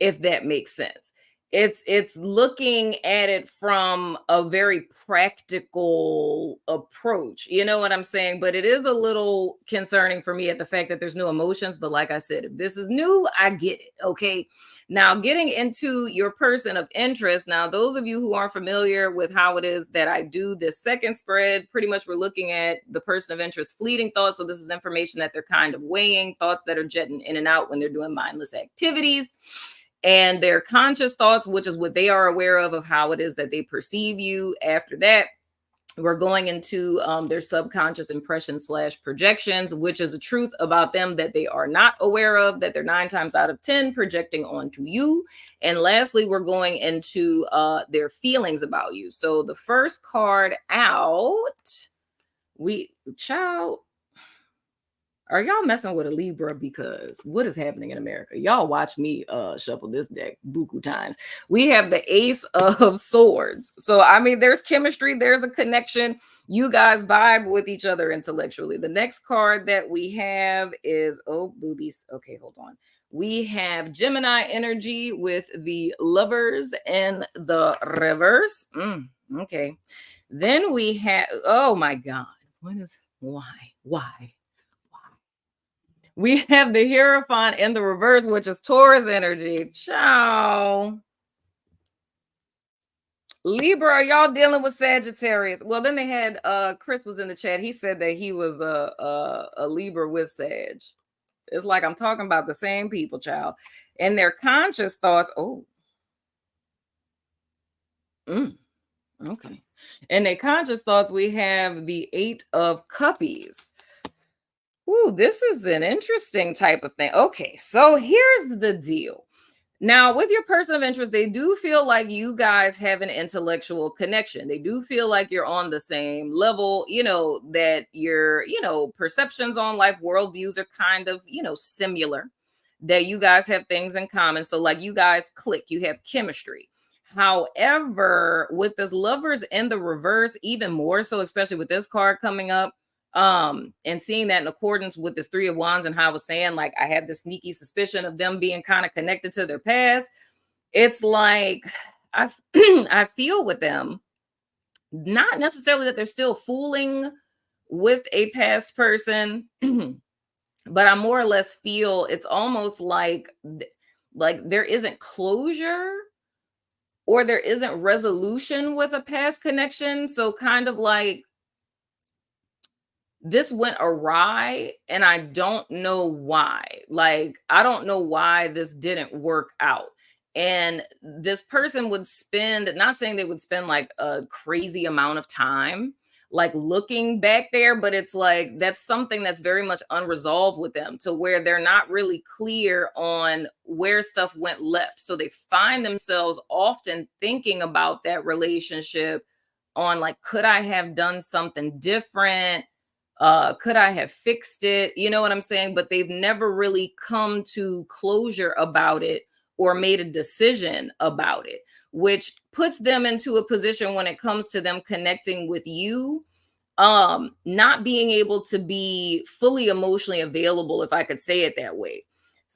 if that makes sense. It's looking at it from a very practical approach. You know what I'm saying? But it is a little concerning for me at the fact that there's no emotions. But like I said, if this is new, I get it. Okay. Now, getting into your person of interest. Now, those of you who aren't familiar with how it is that I do this second spread, pretty much we're looking at the person of interest fleeting thoughts. So this is information that they're kind of weighing, thoughts that are jetting in and out when they're doing mindless activities, and their conscious thoughts, which is what they are aware of how it is that they perceive you. After that, we're going into their subconscious impressions / projections, which is a truth about them that they are not aware of, that they're 9 times out of 10 projecting onto you. And lastly, we're going into their feelings about you. So the first card out, child, Are y'all messing with a Libra? Because what is happening in America? Y'all watch me shuffle this deck buku times. We have the Ace of Swords. So I mean, there's chemistry, there's a connection. You guys vibe with each other intellectually. The next card that we have is, oh boobies. Okay, hold on. We have Gemini energy with the Lovers and the reverse. Okay. Then we have, oh my God. What is, why? We have the Hierophant in the reverse, which is Taurus energy. Ciao. Libra, are y'all dealing with Sagittarius? Well, then they had Chris was in the chat. He said that he was a Libra with Sag. It's like I'm talking about the same people, child. And their conscious thoughts. Oh, okay. And their conscious thoughts, we have the Eight of Cuppies. Ooh, this is an interesting type of thing. Okay, so here's the deal. Now, with your person of interest, they do feel like you guys have an intellectual connection. They do feel like you're on the same level, that your, perceptions on life, worldviews are kind of, similar, that you guys have things in common. So, like, you guys click, you have chemistry. However, with this Lovers in the reverse, even more so, especially with this card coming up, and seeing that in accordance with this Three of Wands and how I was saying, like, I had this sneaky suspicion of them being kind of connected to their past. It's like I I feel with them, not necessarily that they're still fooling with a past person, but I more or less feel it's almost like there isn't closure or there isn't resolution with a past connection. So kind of like this went awry and I don't know why. Like, I don't know why this didn't work out. And this person would spend, not saying they would spend like a crazy amount of time, like looking back there, but it's like that's something that's very much unresolved with them to where they're not really clear on where stuff went left. So they find themselves often thinking about that relationship on like, could I have done something different? Could I have fixed it? You know what I'm saying? But they've never really come to closure about it or made a decision about it, which puts them into a position when it comes to them connecting with you, not being able to be fully emotionally available, if I could say it that way.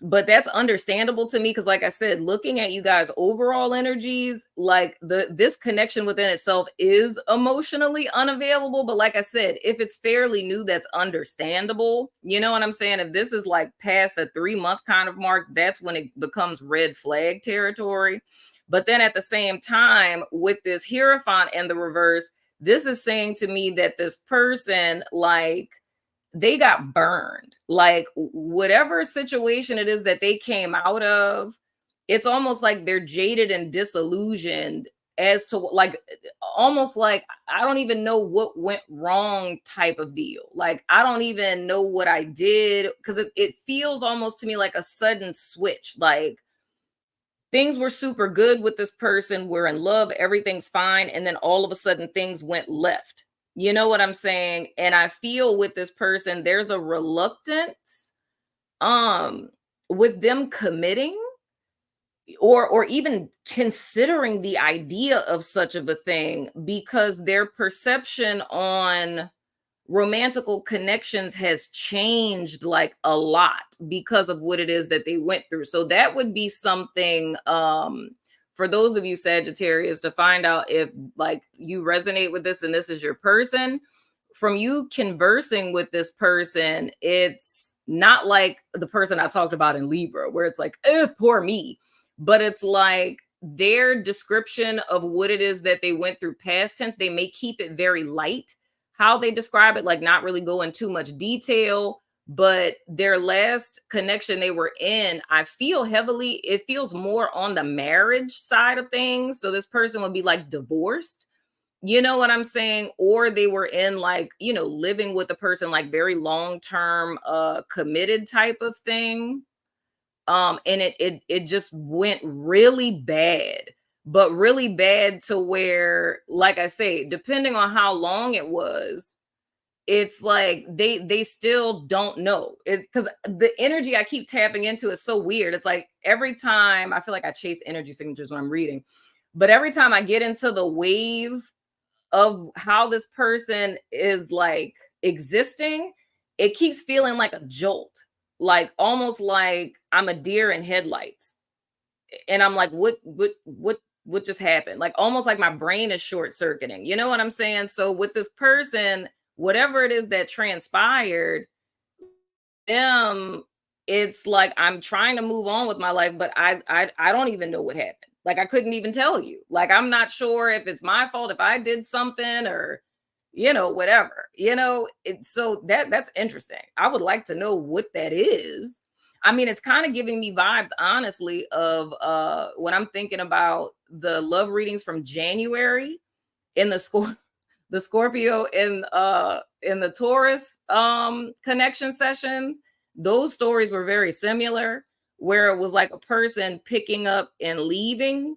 But that's understandable to me because, like I said, looking at you guys' overall energies, like this connection within itself is emotionally unavailable. But like I said, if it's fairly new, that's understandable. You know what I'm saying? If this is like past a 3-month kind of mark, that's when it becomes red flag territory. But then at the same time, with this Hierophant and the reverse, this is saying to me that this person, like, they got burned. Like whatever situation it is that they came out of, it's almost like they're jaded and disillusioned as to like almost like I don't even know what went wrong type of deal. Like I don't even know what I did because it feels almost to me like a sudden switch. Like things were super good with this person, we're in love, everything's fine, and then all of a sudden things went left. You know what I'm saying? And I feel with this person, there's a reluctance with them committing or even considering the idea of such of a thing because their perception on romantical connections has changed like a lot because of what it is that they went through. So that would be something for those of you Sagittarius to find out if like you resonate with this and this is your person. From you conversing with this person, it's not like the person I talked about in Libra where it's like, poor me, but it's like their description of what it is that they went through past tense, they may keep it very light how they describe it, like not really go in too much detail, but their last connection they were in, I feel heavily, it feels more on the marriage side of things. So this person would be like divorced, you know what I'm saying? Or they were in like, living with a person, like very long-term, committed type of thing. And it just went really bad, but really bad to where, like I say, depending on how long it was, it's like they still don't know it, because the energy I keep tapping into is so weird. It's like every time I feel like I chase energy signatures when I'm reading, but every time I get into the wave of how this person is like existing, it keeps feeling like a jolt, like almost like I'm a deer in headlights. And I'm like, what just happened? Like almost like my brain is short circuiting. You know what I'm saying? So with this person, whatever it is that transpired, them, it's like I'm trying to move on with my life, but I don't even know what happened. Like I couldn't even tell you. Like I'm not sure if it's my fault if I did something or whatever. So that's interesting. I would like to know what that is. I mean, it's kind of giving me vibes, honestly, of when I'm thinking about the love readings from January in the Scorpio in the Taurus connection sessions. Those stories were very similar, where it was like a person picking up and leaving.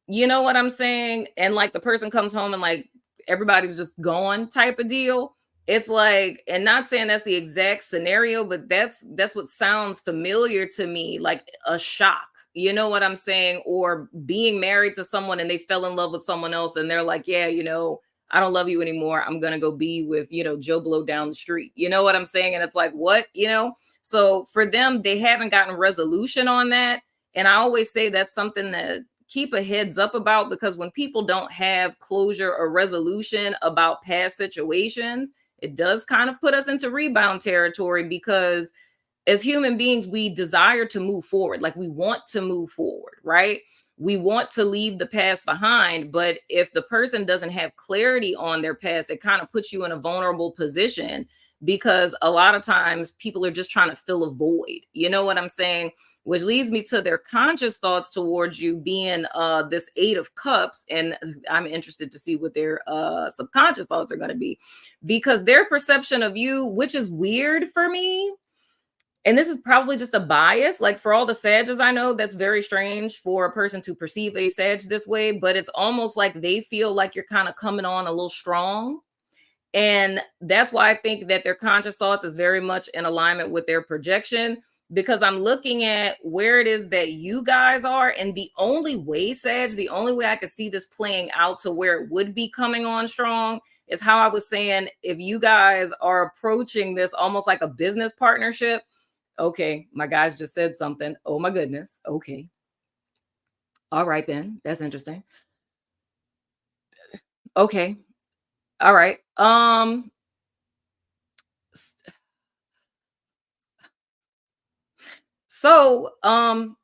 You know what I'm saying? And like the person comes home and like everybody's just gone type of deal. It's like, and not saying that's the exact scenario, but that's what sounds familiar to me, like a shock. You know what I'm saying? Or being married to someone and they fell in love with someone else and they're like, yeah, I don't love you anymore. I'm gonna go be with, Joe Blow down the street. You know what I'm saying? And it's like, what? So for them, they haven't gotten resolution on that. And I always say that's something that keep a heads up about, because when people don't have closure or resolution about past situations, it does kind of put us into rebound territory, because as human beings, we desire to move forward. Like we want to move forward, right? We want to leave the past behind. But if the person doesn't have clarity on their past, it kind of puts you in a vulnerable position, because a lot of times people are just trying to fill a void. You know what I'm saying? Which leads me to their conscious thoughts towards you being this 8 of Cups. And I'm interested to see what their subconscious thoughts are going to be, because their perception of you, which is weird for me, and this is probably just a bias, like for all the Sages I know, that's very strange for a person to perceive a Sag this way, but it's almost like they feel like you're kind of coming on a little strong. And that's why I think that their conscious thoughts is very much in alignment with their projection, because I'm looking at where it is that you guys are. And the only way, Sag, the only way I could see this playing out to where it would be coming on strong is how I was saying, if you guys are approaching this almost like a business partnership. Okay, my guys just said something. Oh my goodness. Okay. All right then. That's interesting. Okay. All right. S- so I'm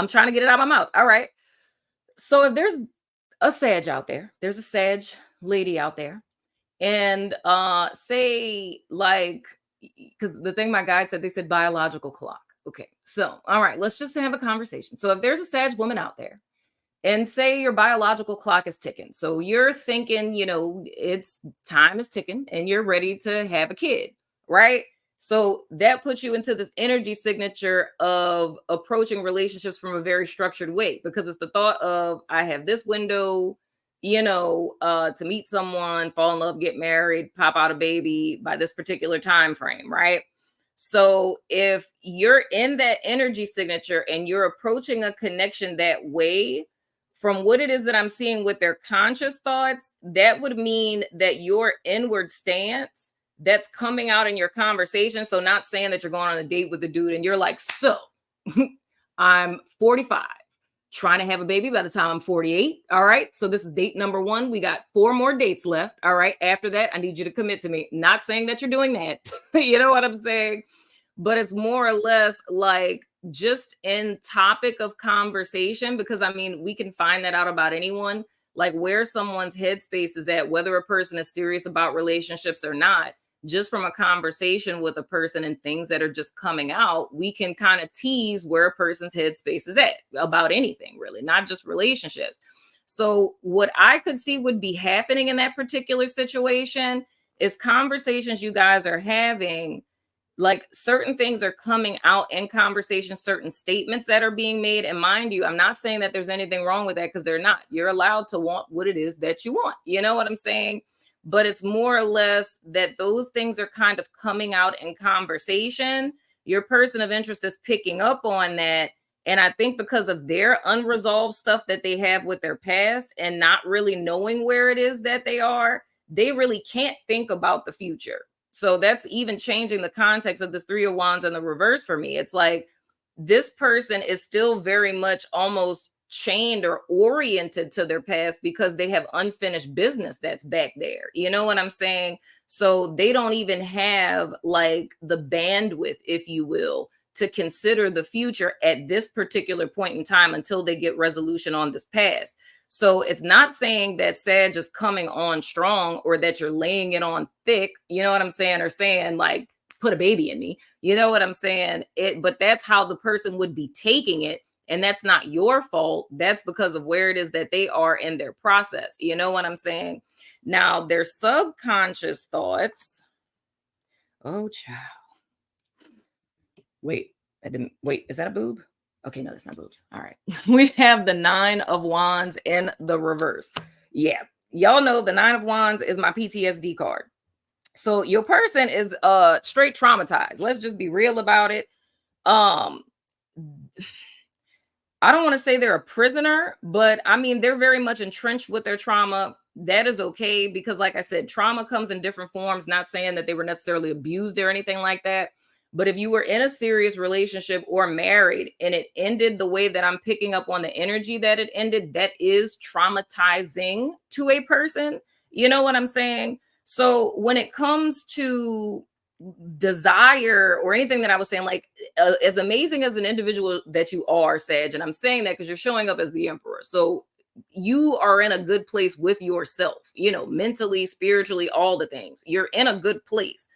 trying to get it out of my mouth. All right. So if there's a Sag out there, there's a Sag lady out there, and say like, because the thing my guide said, they said biological clock. Okay. So all right, let's just have a conversation. So if there's a Sag woman out there, and say your biological clock is ticking. So you're thinking, it's time is ticking and you're ready to have a kid, right? So that puts you into this energy signature of approaching relationships from a very structured way, because it's the thought of, I have this window, to meet someone, fall in love, get married, pop out a baby by this particular time frame, right? So if you're in that energy signature and you're approaching a connection that way, from what it is that I'm seeing with their conscious thoughts, that would mean that your inward stance that's coming out in your conversation. So, not saying that you're going on a date with a dude and you're like, so I'm 45, trying to have a baby by the time I'm 48. All right. So, this is date number 1. We got 4 more dates left. All right. After that, I need you to commit to me. Not saying that you're doing that. You know what I'm saying? But it's more or less like just in topic of conversation, because I mean, we can find that out about anyone, like where someone's headspace is at, whether a person is serious about relationships or not. Just from a conversation with a person and things that are just coming out, we can kind of tease where a person's headspace is at about anything, really, not just relationships. So what I could see would be happening in that particular situation is conversations you guys are having, like certain things are coming out in conversation, certain statements that are being made. And mind you, I'm not saying that there's anything wrong with that, because they're not. You're allowed to want what it is that you want. You know what I'm saying? but it's more or less that those things are kind of coming out in conversation. Your person of interest is picking up on that. And I think because of their unresolved stuff that they have with their past and not really knowing where it is that they really can't think about the future. So that's even changing the context of this Three of Wands in the reverse for me. It's like this person is still very much almost chained or oriented to their past because they have unfinished business that's back there. You know what I'm saying? So they don't even have like the bandwidth, if you will, to consider the future at this particular point in time until they get resolution on this past. So it's not saying that Sag is coming on strong or that you're laying it on thick, you know what I'm saying? Or saying like, put a baby in me, you know what I'm saying? But that's how the person would be taking it. And that's not your fault. That's because of where it is that they are in their process. You know what I'm saying? Now, their subconscious thoughts. Oh, child. Wait, is that a boob? Okay, no, that's not boobs. All right. We have the Nine of Wands in the reverse. Yeah. Y'all know the Nine of Wands is my PTSD card. So your person is straight traumatized. Let's just be real about it. I don't want to say they're a prisoner, but I mean, they're very much entrenched with their trauma. That is okay because, like I said, trauma comes in different forms, not saying that they were necessarily abused or anything like that. But if you were in a serious relationship or married and it ended the way that I'm picking up on the energy that it ended, that is traumatizing to a person. You know what I'm saying? So when it comes to desire or anything that I was saying, like as amazing as an individual that you are, Sag, and I'm saying that because you're showing up as the Emperor. So you are in a good place with yourself, you know, mentally, spiritually, all the things. You're in a good place.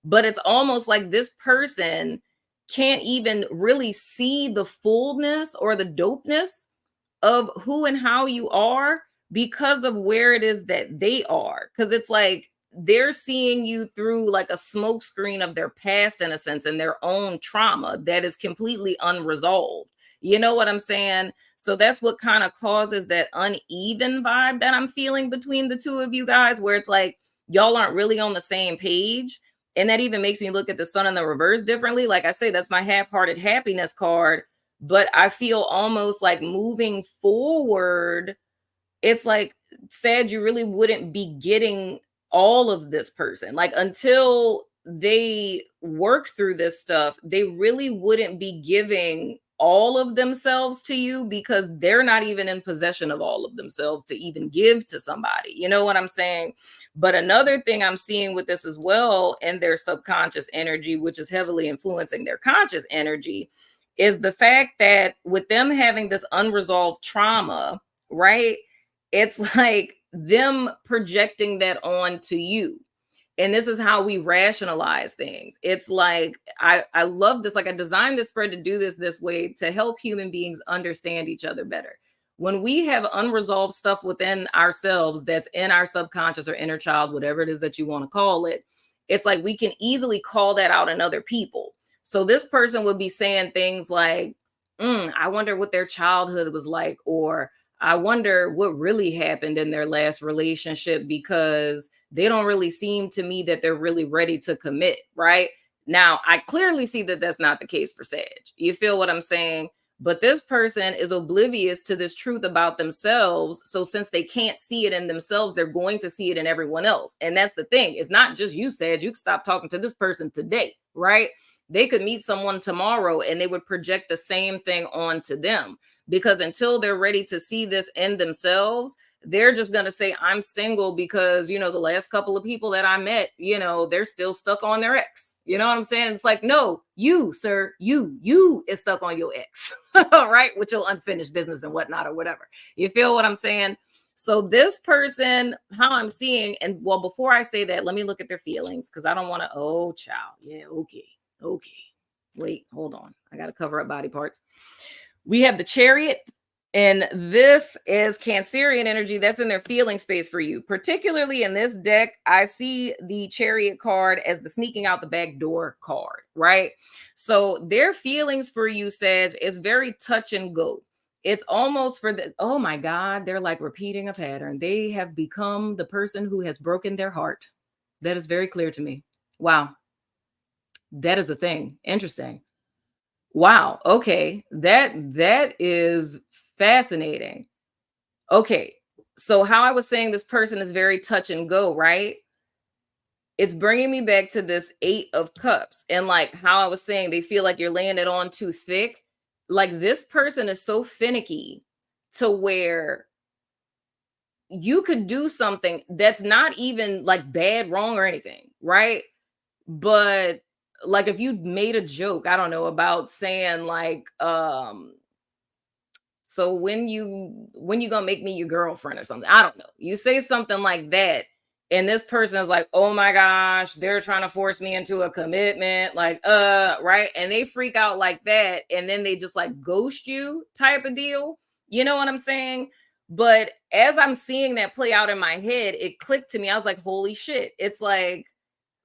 But it's almost like this person can't even really see the fullness or the dopeness of who and how you are because of where it is that they are. Because it's like they're seeing you through like a smoke screen of their past, in a sense, and their own trauma that is completely unresolved. You know what I'm saying? So that's what kind of causes that uneven vibe that I'm feeling between the two of you guys, where it's like y'all aren't really on the same page. And that even makes me look at the Sun in the reverse differently. Like I say, that's my half-hearted happiness card. But I feel almost like moving forward, it's like, Sag, you really wouldn't be getting all of this person. Like until they work through this stuff, they really wouldn't be giving all of themselves to you because they're not even in possession of all of themselves to even give to somebody. You know what I'm saying? But another thing I'm seeing with this as well, and their subconscious energy, which is heavily influencing their conscious energy, is the fact that with them having this unresolved trauma, right? It's like them projecting that onto you. And this is how we rationalize things. It's like, I love this. Like I designed this spread to do this way to help human beings understand each other better. When we have unresolved stuff within ourselves that's in our subconscious or inner child, whatever it is that you want to call it, it's like we can easily call that out in other people. So this person would be saying things like, I wonder what their childhood was like, or I wonder what really happened in their last relationship because they don't really seem to me that they're really ready to commit, right? Now, I clearly see that that's not the case for Sag. You feel what I'm saying? But this person is oblivious to this truth about themselves. So since they can't see it in themselves, they're going to see it in everyone else. And that's the thing. It's not just you, Sag. You can stop talking to this person today, right? They could meet someone tomorrow and they would project the same thing onto them. Because until they're ready to see this in themselves, they're just going to say, I'm single because, you know, the last couple of people that I met, you know, they're still stuck on their ex. You know what I'm saying? It's like, no, you, sir, you is stuck on your ex, right? With your unfinished business and whatnot or whatever. You feel what I'm saying? So this person, how I'm seeing, and well, before I say that, let me look at their feelings because I don't want to, oh, child. Yeah, okay. Wait, hold on. I got to cover up body parts. We have the Chariot, and this is Cancerian energy that's in their feeling space for you. Particularly in this deck, I see the Chariot card as the sneaking out the back door card, right? So their feelings for you, Sag, is very touch and go. It's almost for the, oh my God, they're like repeating a pattern. They have become the person who has broken their heart. That is very clear to me. Wow. That is a thing. Interesting. Wow. Okay. That is fascinating. Okay. So how I was saying this person is very touch and go, right? It's bringing me back to this 8 of cups, and like how I was saying they feel like you're laying it on too thick. Like this person is so finicky to where you could do something that's not even like bad, wrong, or anything, right? But like if you made a joke, I don't know, about saying like, so when you gonna make me your girlfriend or something? I don't know. You say something like that, and this person is like, oh my gosh, they're trying to force me into a commitment, like, right? And they freak out like that, and then they just like ghost you type of deal. You know what I'm saying? But as I'm seeing that play out in my head, it clicked to me. I was like, holy shit. It's like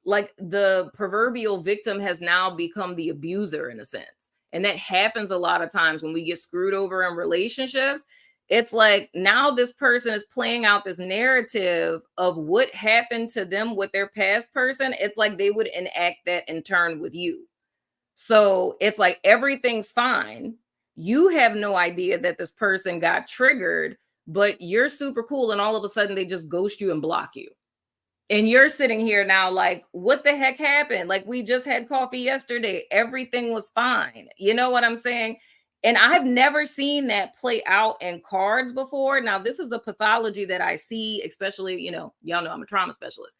the proverbial victim has now become the abuser in a sense. And that happens a lot of times when we get screwed over in relationships. It's like now this person is playing out this narrative of what happened to them with their past person. It's like they would enact that in turn with you. So it's like everything's fine. You have no idea that this person got triggered, but you're super cool. And all of a sudden they just ghost you and block you. And you're sitting here now like, what the heck happened? Like, we just had coffee yesterday. Everything was fine. You know what I'm saying? And I've never seen that play out in cards before. Now, this is a pathology that I see, especially, y'all know I'm a trauma specialist,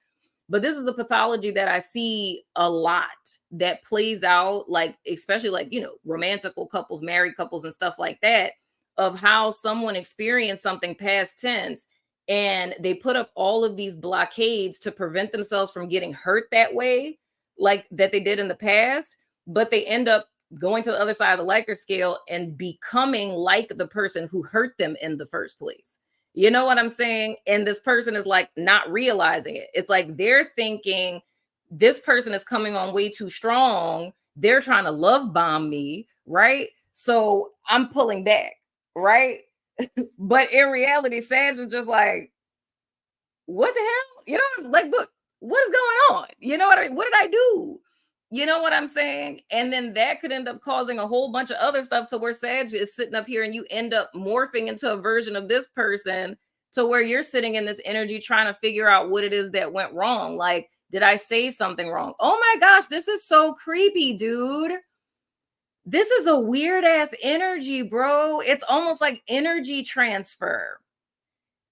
but this is a pathology that I see a lot that plays out, like, especially like, romantical couples, married couples, and stuff like that, of how someone experienced something past tense and they put up all of these blockades to prevent themselves from getting hurt that way, like that they did in the past, but they end up going to the other side of the Likert scale and becoming like the person who hurt them in the first place. You know what I'm saying? And this person is like not realizing it. It's like they're thinking this person is coming on way too strong. They're trying to love bomb me, right? So I'm pulling back, right? But in reality, Sag is just like, what the hell? Like, look, what is going on? You know what I mean? What did I do? You know what I'm saying? And then that could end up causing a whole bunch of other stuff to where Sag is sitting up here and you end up morphing into a version of this person to where you're sitting in this energy trying to figure out what it is that went wrong. Like, did I say something wrong? Oh my gosh, this is so creepy, dude. This is a weird ass energy, bro. It's almost like energy transfer.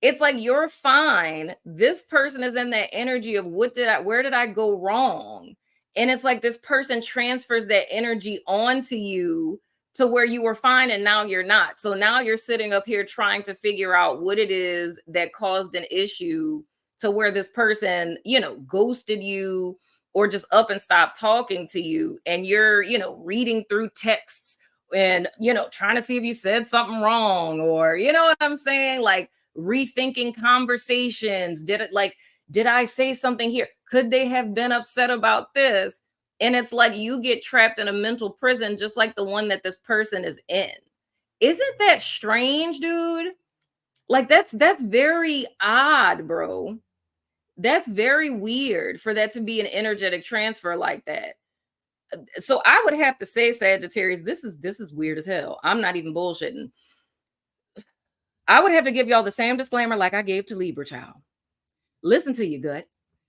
It's like you're fine. This person is in that energy of where did I go wrong? And it's like this person transfers that energy onto you to where you were fine and now you're not. So now you're sitting up here trying to figure out what it is that caused an issue to where this person, ghosted you or just up and stopped talking to you. And you're, reading through texts and, trying to see if you said something wrong or, you know what I'm saying? Like, rethinking conversations. Did I say something here? Could they have been upset about this? And it's like you get trapped in a mental prison, just like the one that this person is in. Isn't that strange, dude? Like that's very odd, bro. That's very weird for that to be an energetic transfer like that. So I would have to say, Sagittarius, this is weird as hell. I'm not even bullshitting. I would have to give y'all the same disclaimer like I gave to Libra child. Listen to your gut.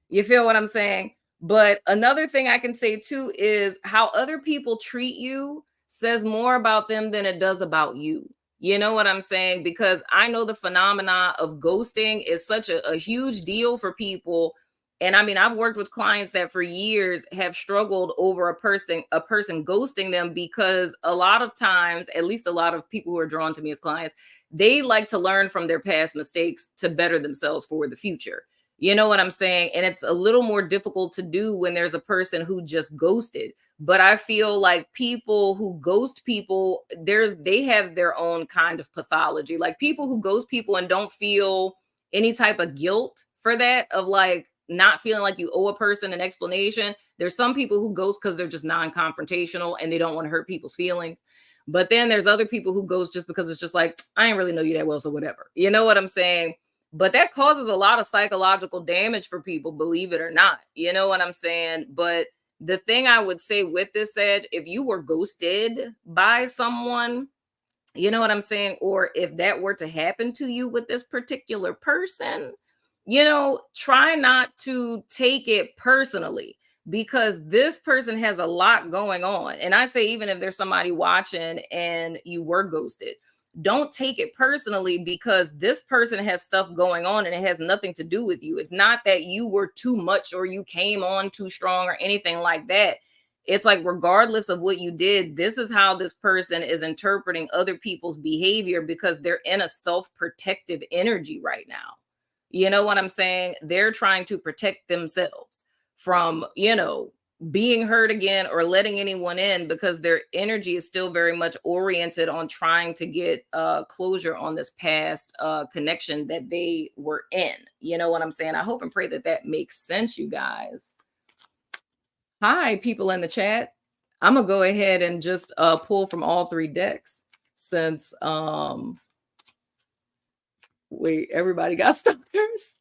You feel what I'm saying? But another thing I can say too is how other people treat you says more about them than it does about you. You know what I'm saying? Because I know the phenomena of ghosting is such a huge deal for people. And I mean, I've worked with clients that for years have struggled over a person ghosting them because a lot of times, at least a lot of people who are drawn to me as clients, they like to learn from their past mistakes to better themselves for the future. You know what I'm saying? And it's a little more difficult to do when there's a person who just ghosted. But I feel like people who ghost people, they have their own kind of pathology. Like people who ghost people and don't feel any type of guilt for that, of like not feeling like you owe a person an explanation. There's some people who ghost because they're just non-confrontational and they don't want to hurt people's feelings. But then there's other people who ghost just because it's just like, I ain't really know you that well, so whatever. You know what I'm saying? But that causes a lot of psychological damage for people, believe it or not. You know what I'm saying? But the thing I would say with this, Sag, if you were ghosted by someone, you know what I'm saying? Or if that were to happen to you with this particular person, try not to take it personally, because this person has a lot going on. And I say, even if there's somebody watching and you were ghosted, don't take it personally, because this person has stuff going on and it has nothing to do with you. It's not that you were too much or you came on too strong or anything like that. It's like, regardless of what you did, this is how this person is interpreting other people's behavior, because they're in a self-protective energy right now. You know what I'm saying? They're trying to protect themselves from, being hurt again or letting anyone in, because their energy is still very much oriented on trying to get closure on this past connection that they were in. You know what I'm saying? I hope and pray that that makes sense, you guys. Hi, people in the chat. I'm gonna go ahead and just pull from all three decks, since wait, everybody got stalkers.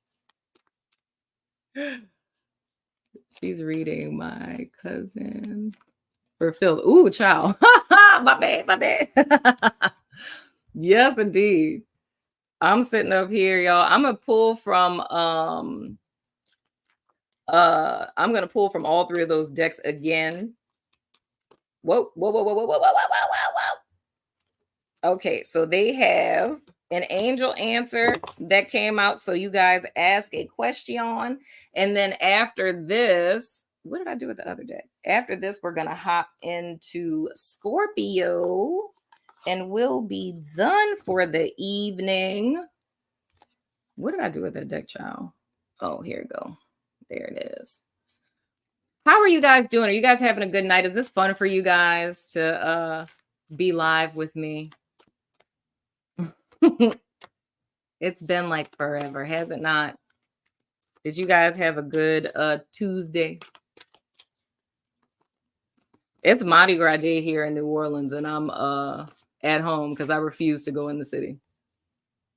She's reading my cousin for Phil. Ooh, child. My bad. Yes, indeed. I'm sitting up here, y'all. I'm gonna pull from I'm gonna pull from all three of those decks again. Whoa. Okay, so they have an angel answer that came out. So you guys ask a question. And then after this, what did I do with the other deck? After this, we're going to hop into Scorpio and we'll be done for the evening. What did I do with that deck, child? Oh, here we go. There it is. How are you guys doing? Are you guys having a good night? Is this fun for you guys to be live with me? It's been like forever, has it not? Did you guys have a good Tuesday? It's Mardi Gras Day here in New Orleans, and I'm at home because I refuse to go in the city.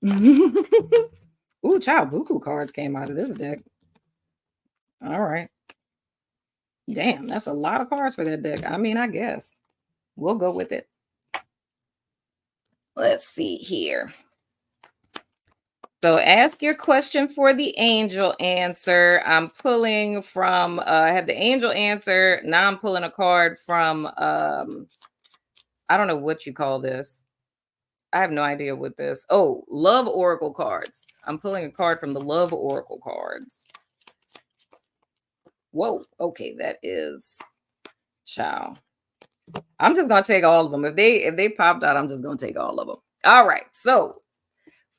Ooh, child, buku cards came out of this deck. All right. Damn, that's a lot of cards for that deck. I mean, I guess we'll go with it. Let's see here. So ask your question for the angel answer. I'm pulling from, I have the angel answer. Now I'm pulling a card from, I don't know what you call this. I have no idea what this. Oh, love oracle cards. I'm pulling a card from the love oracle cards. Whoa. Okay. That is, child. I'm just going to take all of them. If they popped out, I'm just going to take all of them. All right. So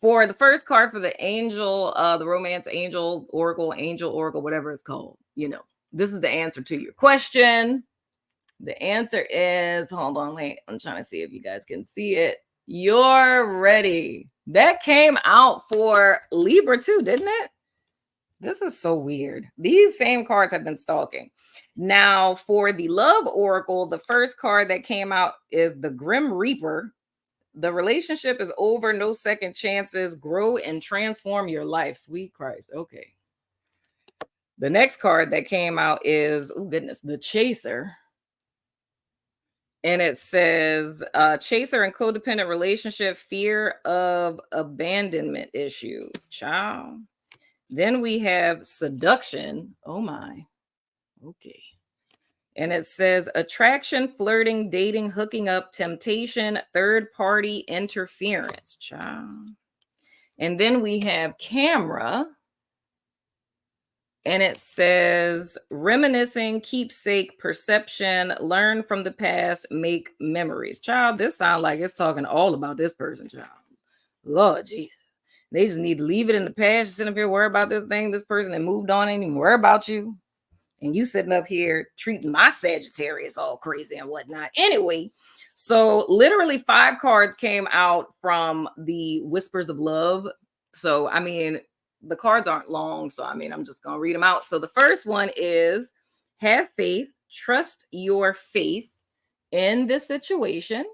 for the first card for the angel, the romance angel, oracle, whatever it's called, this is the answer to your question. The answer is, hold on, wait, I'm trying to see if you guys can see it. You're ready. That came out for Libra too, didn't it? This is so weird. These same cards have been stalking. Now, for the love oracle, the first card that came out is the Grim Reaper. The relationship is over, no second chances. Grow and transform your life. Sweet Christ. Okay. The next card that came out is, oh goodness, the Chaser. And it says, chaser and codependent relationship, fear of abandonment issue. Child. Then we have seduction. Oh my. Okay. And it says attraction, flirting, dating, hooking up, temptation, third party interference. Child. And then we have camera. And it says reminiscing, keepsake, perception, learn from the past, make memories. Child, this sounds like it's talking all about this person, child. Lord Jesus. They just need to leave it in the past. Sit up here, worry about this thing, this person that moved on, ain't even worry about you. And you sitting up here treating my Sagittarius all crazy and whatnot. Anyway, so literally 5 cards came out from the Whispers of Love. So, I mean, the cards aren't long. So, I mean, I'm just going to read them out. So the first one is have faith, trust your faith in this situation.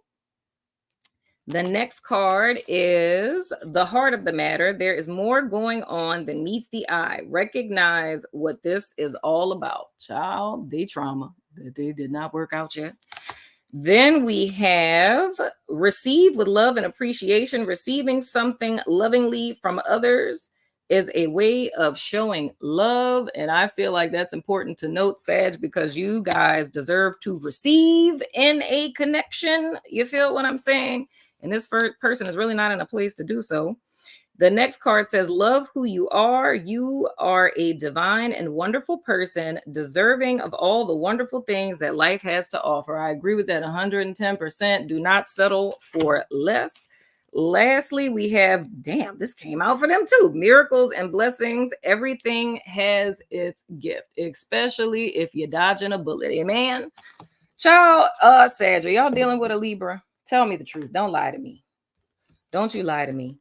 The next card is the heart of the matter. There is more going on than meets the eye. Recognize what this is all about. Child, they trauma that they did not work out yet. Then we have receive with love and appreciation. Receiving something lovingly from others is a way of showing love. And I feel like that's important to note, Sag, because you guys deserve to receive in a connection. You feel what I'm saying? And this person is really not in a place to do so. The next card says, love who you are. You are a divine and wonderful person, deserving of all the wonderful things that life has to offer. I agree with that 110%. Do not settle for less. Lastly, we have, damn, this came out for them too. Miracles and blessings. Everything has its gift, especially if you're dodging a bullet. Amen. Child, Sag, are y'all dealing with a Libra? Tell me the truth. Don't lie to me. Don't you lie to me.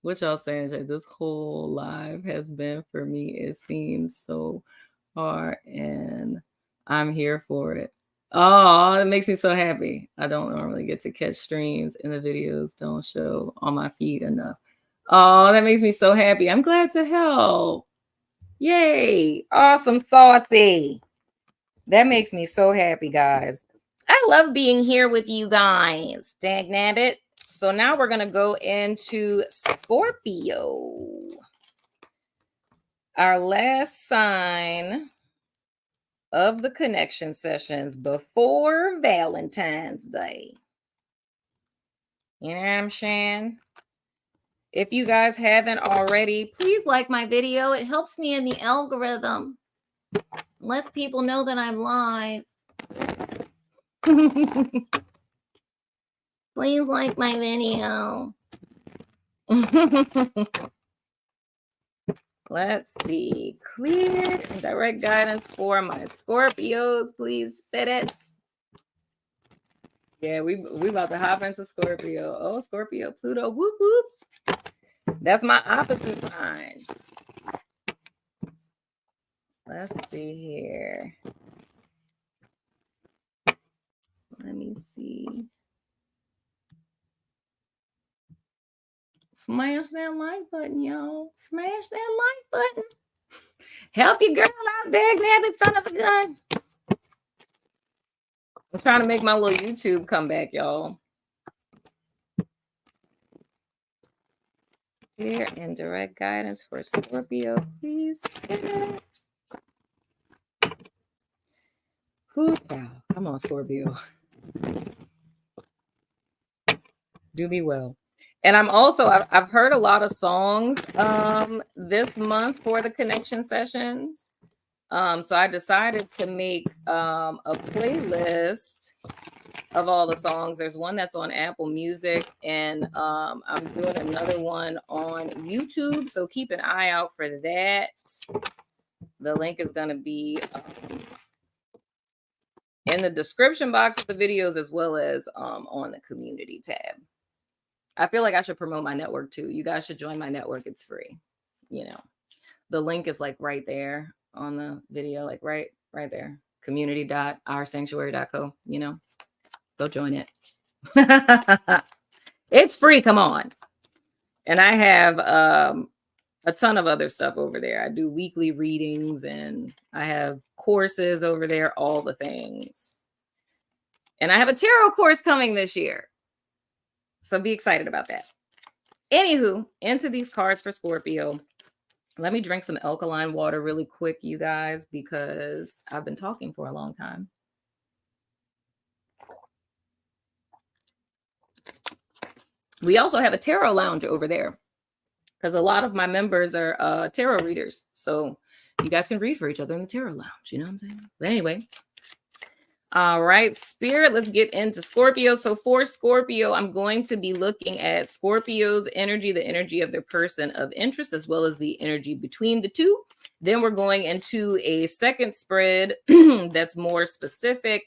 What y'all saying, Jay? This whole live has been for me. It seems so hard and I'm here for it. Oh, it makes me so happy. I don't normally get to catch streams and the videos don't show on my feed enough. Oh, that makes me so happy. I'm glad to help. Yay. Awesome, saucy. That makes me so happy, guys. I love being here with you guys. Dagnabbit. So now we're going to go into Scorpio. Our last sign of the connection sessions before Valentine's Day. You know what I'm saying? If you guys haven't already, please like my video. It helps me in the algorithm. Lets people know that I'm live. Please like my video. Let's see. Clear and direct guidance for my Scorpios. Please spit it. Yeah, we about to hop into Scorpio. Oh, Scorpio, Pluto, whoop, whoop. That's my opposite sign. Let's see here. Let me see. Smash that like button, y'all. Smash that like button. Help your girl out, dagnabbit, son of a gun. I'm trying to make my little YouTube come back, y'all. Clear and direct guidance for Scorpio, please. Come on, Scorpio. Do me well. And I've heard a lot of songs this month for the connection sessions. So I decided to make a playlist of all the songs. There's one that's on Apple Music, and I'm doing another one on YouTube. So keep an eye out for that. The link is going to be in the description box of the videos, as well as on the community tab. I feel like I should promote my network too. You guys should join my network. It's free. You know, the link is like right there on the video, like right there. community.oursanctuary.co. You know, go join it. It's free. Come on. And I have a ton of other stuff over there. I do weekly readings and I have courses over there, all the things. And I have a tarot course coming this year. So be excited about that. Anywho, into these cards for Scorpio. Let me drink some alkaline water really quick, you guys, because I've been talking for a long time. We also have a tarot lounge over there because a lot of my members are tarot readers. So you guys can read for each other in the tarot lounge. You know what I'm saying? But anyway. All right, Spirit, let's get into Scorpio. So for Scorpio, I'm going to be looking at Scorpio's energy, the energy of their person of interest, as well as the energy between the two. Then we're going into a second spread that's more specific,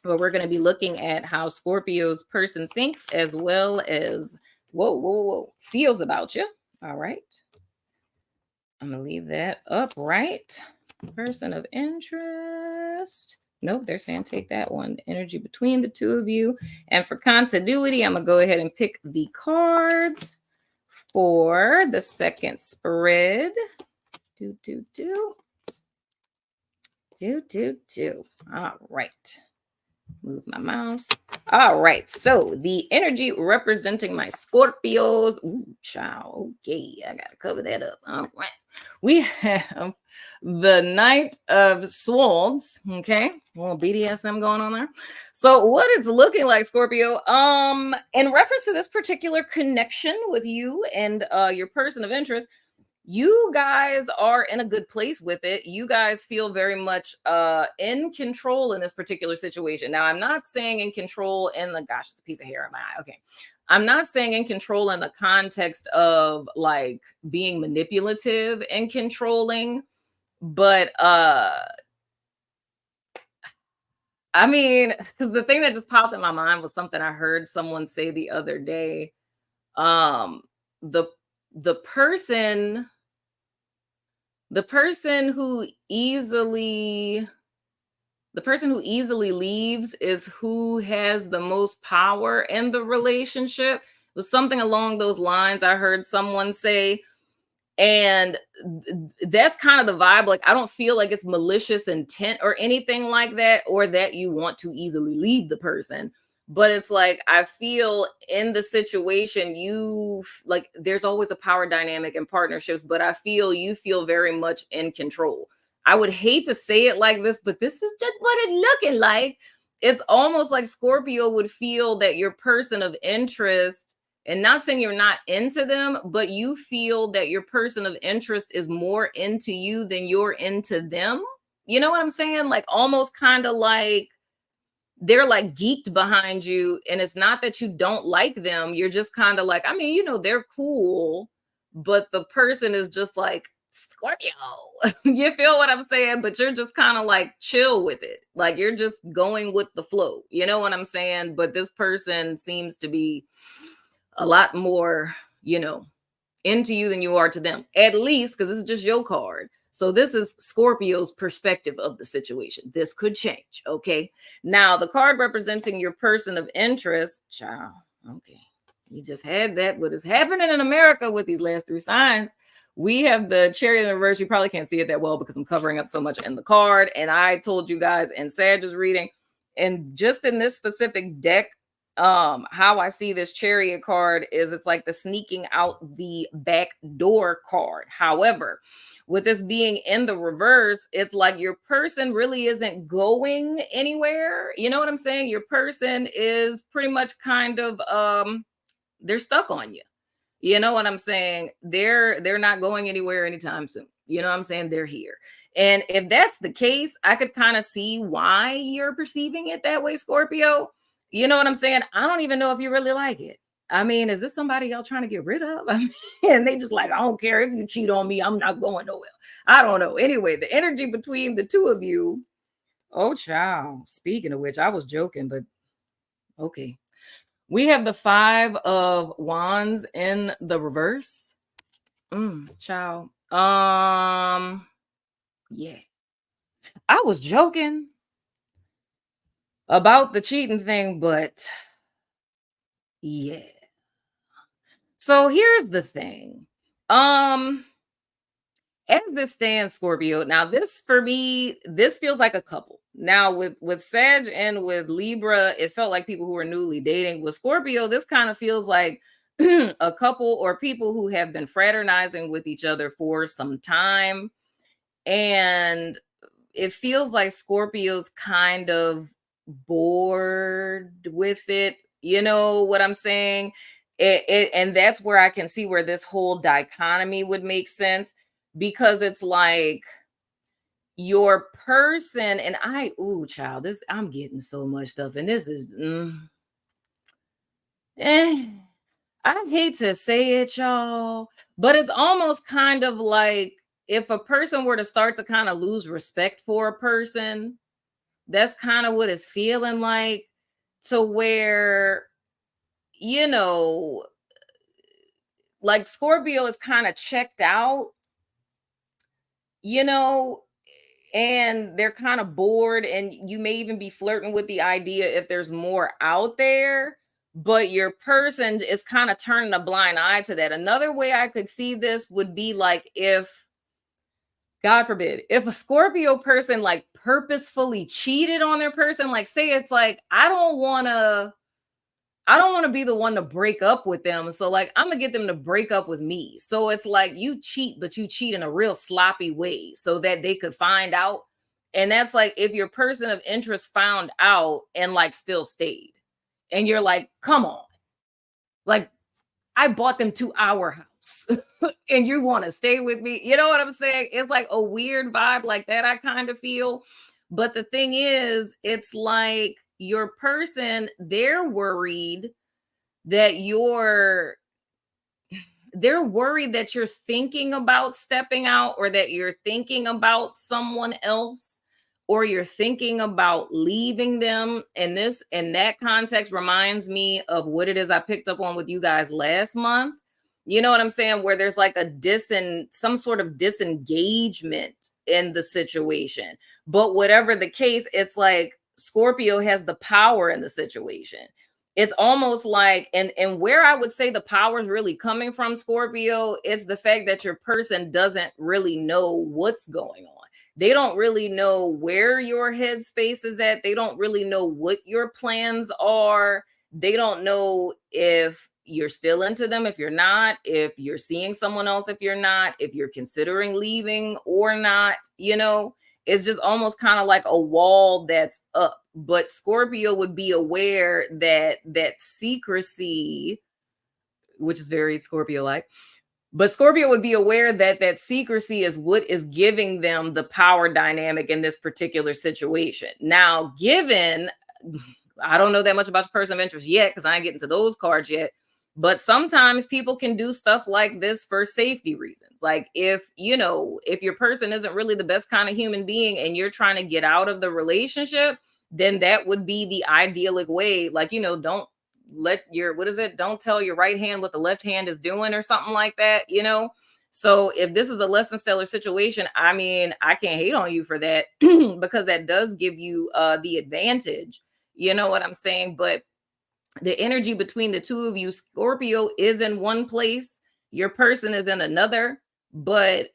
where we're going to be looking at how Scorpio's person thinks, as well as, feels about you. All right. I'm going to leave that up, right? Person of interest. Nope, they're saying take that one. The energy between the two of you. And for continuity, I'm going to go ahead and pick the cards for the second spread. Do, do, do. Do, do, do. All right. Move my mouse. All right. So the energy representing my Scorpios. Ooh, child. Okay. I got to cover that up. All right. We have the Knight of Swords. Okay. A little BDSM going on there. So what it's looking like, Scorpio, in reference to this particular connection with you and your person of interest, you guys are in a good place with it. You guys feel very much in control in this particular situation. Now, I'm not saying in control in the, gosh, it's a piece of hair in my eye. Okay. I'm not saying in control in the context of like being manipulative and controlling, but I mean, because the thing that just popped in my mind was something I heard someone say the other day. The the person who easily leaves is who has the most power in the relationship. It was something along those lines I heard someone say. And that's kind of the vibe. Like, I don't feel like it's malicious intent or anything like that, or that you want to easily leave the person. But it's like, I feel in the situation, like, there's always a power dynamic in partnerships, but I feel you feel very much in control. I would hate to say it like this, but this is just what it's looking like. It's almost like Scorpio would feel that your person of interest, and not saying you're not into them, but you feel that your person of interest is more into you than you're into them. You know what I'm saying? Like, almost kind of like they're like geeked behind you. And it's not that you don't like them. You're just kind of like, I mean, you know, they're cool, but the person is just like, Scorpio. You feel what I'm saying? But you're just kind of like chill with it. Like, you're just going with the flow. You know what I'm saying? But this person seems to be a lot more, you know, into you than you are to them, at least because this is just your card. So this is Scorpio's perspective of the situation. This could change. Okay. Now, the card representing your person of interest, child. Okay. You just had that. What is happening in America with these last three signs? We have the Chariot in reverse. You probably can't see it that well because I'm covering up so much in the card. And I told you guys in Sag's reading, and just in this specific deck, how I see this Chariot card is it's like the sneaking out the back door card. However, with this being in the reverse, it's like your person really isn't going anywhere. You know what I'm saying? Your person is pretty much kind of they're stuck on you. You know what I'm saying? They're not going anywhere anytime soon. You know what I'm saying? They're here. And if that's the case, I could kind of see why you're perceiving it that way, Scorpio. You know what I'm saying? I don't even know if you really like it. I mean, is this somebody y'all trying to get rid of? I mean, and they just like, I don't care if you cheat on me. I'm not going nowhere. I don't know. Anyway, the energy between the two of you. Oh, child. Speaking of which, I was joking, but okay. We have the 5 of Wands in the reverse. Child. Yeah. I was joking about the cheating thing, but yeah. So here's the thing. As this stands, Scorpio, now this for me, this feels like a couple. Now with Sag and with Libra, it felt like people who were newly dating. With Scorpio, this kind of feels like a couple or people who have been fraternizing with each other for some time. And it feels like Scorpio's kind of bored with it. You know what I'm saying? And that's where I can see where this whole dichotomy would make sense, because it's like your person and ooh, child, this, I'm getting so much stuff, and this is I hate to say it, y'all, but it's almost kind of like if a person were to start to kind of lose respect for a person, that's kind of what it's feeling like, to where, you know, like Scorpio is kind of checked out, you know, and they're kind of bored, and you may even be flirting with the idea if there's more out there, but your person is kind of turning a blind eye to that. Another way I could see this would be like if, God forbid, if a Scorpio person like purposefully cheated on their person, like say it's like, I don't want to be the one to break up with them. So like I'm gonna get them to break up with me. So it's like you cheat, but you cheat in a real sloppy way so that they could find out. And that's like if your person of interest found out and like still stayed. And you're like, come on. Like I bought them to our house and you want to stay with me. You know what I'm saying? It's like a weird vibe like that, I kind of feel. But the thing is, it's like your person, that you're they're worried that you're thinking about stepping out, or that you're thinking about someone else, or you're thinking about leaving them. And this, in that context, reminds me of what it is I picked up on with you guys last month. You know what I'm saying? Where there's like some sort of disengagement in the situation. But whatever the case, it's like Scorpio has the power in the situation. It's almost like, and where I would say the power is really coming from, Scorpio, is the fact that your person doesn't really know what's going on. They don't really know where your headspace is at. They don't really know what your plans are. They don't know if you're still into them, if you're not, if you're seeing someone else, if you're not, if you're considering leaving or not. It's just almost kind of like a wall that's up. But Scorpio would be aware that secrecy, which is very Scorpio-like, but Scorpio would be aware that secrecy is what is giving them the power dynamic in this particular situation. Now, I don't know that much about your person of interest yet, because I ain't getting to those cards yet. But sometimes people can do stuff like this for safety reasons. Like if your person isn't really the best kind of human being and you're trying to get out of the relationship, then that would be the idyllic way. Like, don't don't tell your right hand what the left hand is doing, or something like that, So if this is a less than stellar situation, I mean, I can't hate on you for that because that does give you the advantage. You know what I'm saying? But the energy between the two of you, Scorpio is in one place, your person is in another, but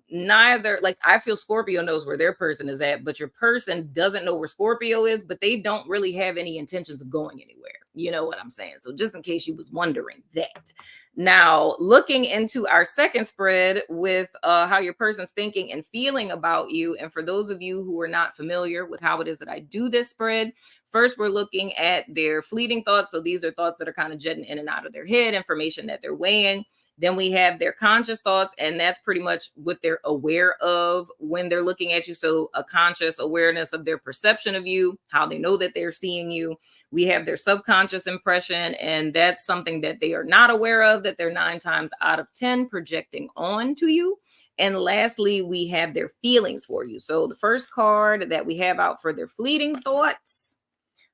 neither, like I feel Scorpio knows where their person is at, but your person doesn't know where Scorpio is, but they don't really have any intentions of going anywhere. You know what I'm saying? So just in case you was wondering that. Now, looking into our second spread with how your person's thinking and feeling about you. And for those of you who are not familiar with how it is that I do this spread, first, we're looking at their fleeting thoughts. So these are thoughts that are kind of jetting in and out of their head, information that they're weighing. Then we have their conscious thoughts, and that's pretty much what they're aware of when they're looking at you. So a conscious awareness of their perception of you, how they know that they're seeing you. We have their subconscious impression, and that's something that they are not aware of, that they're 9 times out of 10 projecting onto you. And lastly, we have their feelings for you. So the first card that we have out for their fleeting thoughts.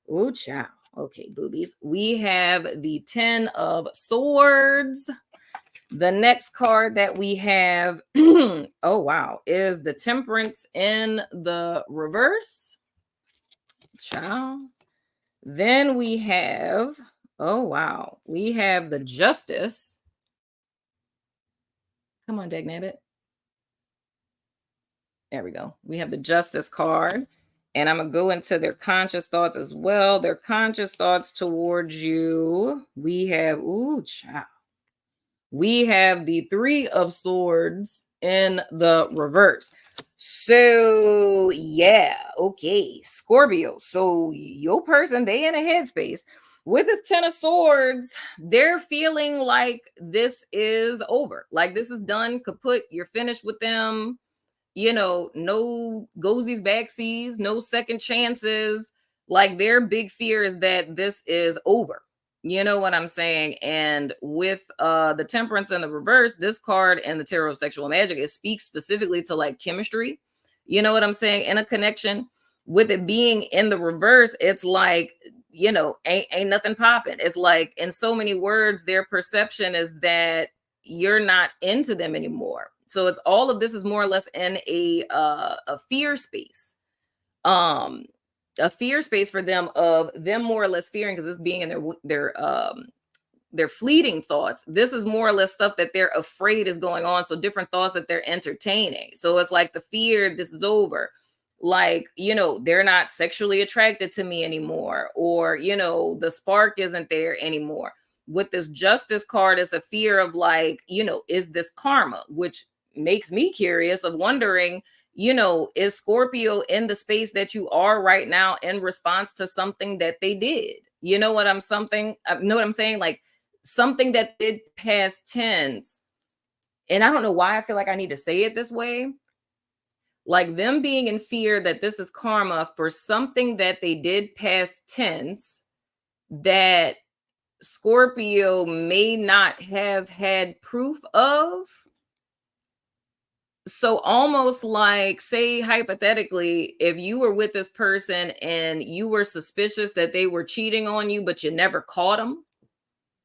Oh, child. Okay, boobies. We have the 10 of Swords. The next card that we have, oh, wow, is the Temperance in the reverse. Child. Then we have, oh, wow, we have the Justice. Come on, Dagnabbit. There we go. We have the Justice card. And I'm going to go into their conscious thoughts as well. Their conscious thoughts towards you. We have, ooh, child. We have the 3 of Swords in the reverse. So, yeah, okay, Scorpio. So your person, they in a headspace. With this 10 of Swords, they're feeling like this is over. Like this is done, kaput, you're finished with them. No goesies, backsies, no second chances. Like their big fear is that this is over. You know what I'm saying? And with the Temperance in the reverse, this card and the Tarot of Sexual Magic, it speaks specifically to like chemistry. You know what I'm saying? In a connection. With it being in the reverse, it's like, ain't nothing popping. It's like, in so many words, their perception is that you're not into them anymore. So it's all of this is more or less in a fear space. Um a fear space for them, of them more or less fearing, because it's being in their fleeting thoughts. This is more or less stuff that they're afraid is going on. So different thoughts that they're entertaining. So it's like the fear, this is over. Like, they're not sexually attracted to me anymore, or, the spark isn't there anymore. With this justice card, it's a fear of like, is this karma? Which makes me curious of wondering, is Scorpio in the space that you are right now in response to something that they did? You know what I'm saying? Like, something that did past tense. And I don't know why I feel like I need to say it this way. Like them being in fear that this is karma for something that they did past tense that Scorpio may not have had proof of. So almost like, say hypothetically, if you were with this person and you were suspicious that they were cheating on you, but you never caught them.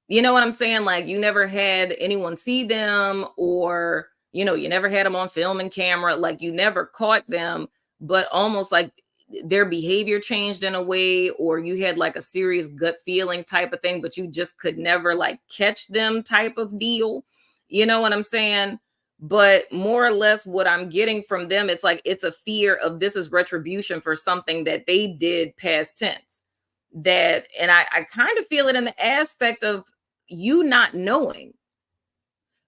You know what I'm saying? Like, you never had anyone see them, or, you never had them on film and camera. Like, you never caught them, but almost like their behavior changed in a way, or you had like a serious gut feeling type of thing, but you just could never like catch them type of deal. You know what I'm saying? But more or less what I'm getting from them, it's like, it's a fear of this is retribution for something that they did past tense. That, and I kind of feel it in the aspect of you not knowing,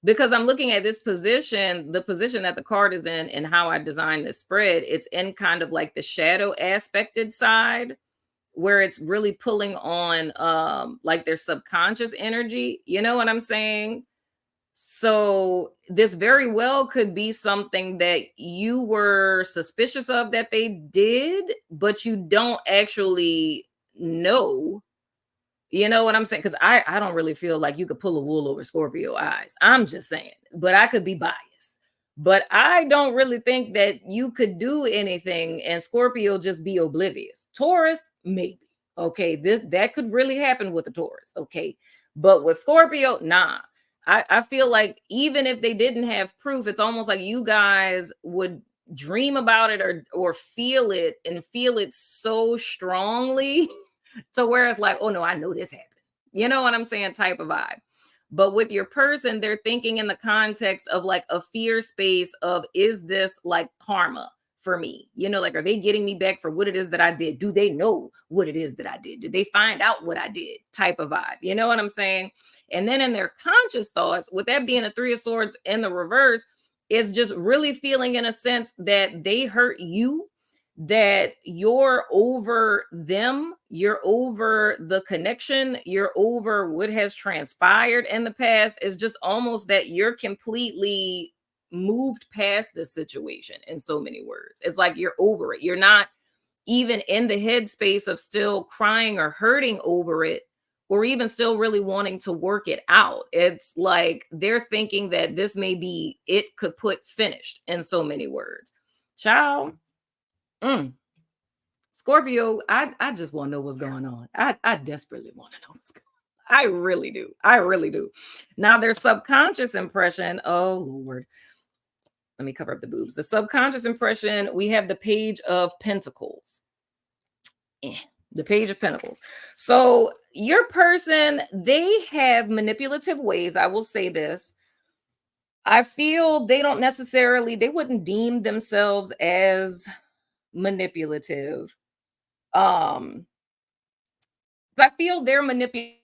because I'm looking at this position, the position that the card is in, and how I designed this spread, it's in kind of like the shadow aspected side, where it's really pulling on like their subconscious energy. You know what I'm saying? So this very well could be something that you were suspicious of that they did, but you don't actually know. You know what I'm saying? Because I don't really feel like you could pull a wool over Scorpio eyes. I'm just saying, but I could be biased. But I don't really think that you could do anything and Scorpio just be oblivious. Taurus, maybe. Okay, that could really happen with the Taurus. Okay, but with Scorpio, nah. I feel like even if they didn't have proof, it's almost like you guys would dream about it, or feel it, and feel it so strongly to where it's like, oh no, I know this happened. You know what I'm saying? Type of vibe. But with your person, they're thinking in the context of like a fear space of, is this like karma for me? Like, are they getting me back for what it is that I did? Do they know what it is that I did? Did they find out what I did? Type of vibe. You know what I'm saying? And then in their conscious thoughts, with that being a 3 of Swords in the reverse, is just really feeling in a sense that they hurt you, that you're over them, you're over the connection, you're over what has transpired in the past. Is just almost that you're completely moved past this situation in so many words. It's like you're over it. You're not even in the headspace of still crying or hurting over it, or even still really wanting to work it out. It's like they're thinking that this may be it could put finished in so many words. Ciao. Scorpio, I just want to know what's going on. I desperately want to know what's going on. I really do. I really do. Now, their subconscious impression, oh Lord. Let me cover up the boobs. The subconscious impression, we have the Page of Pentacles. The Page of Pentacles. So your person, they have manipulative ways. I will say this. I feel they wouldn't deem themselves as manipulative. I feel they're manipulating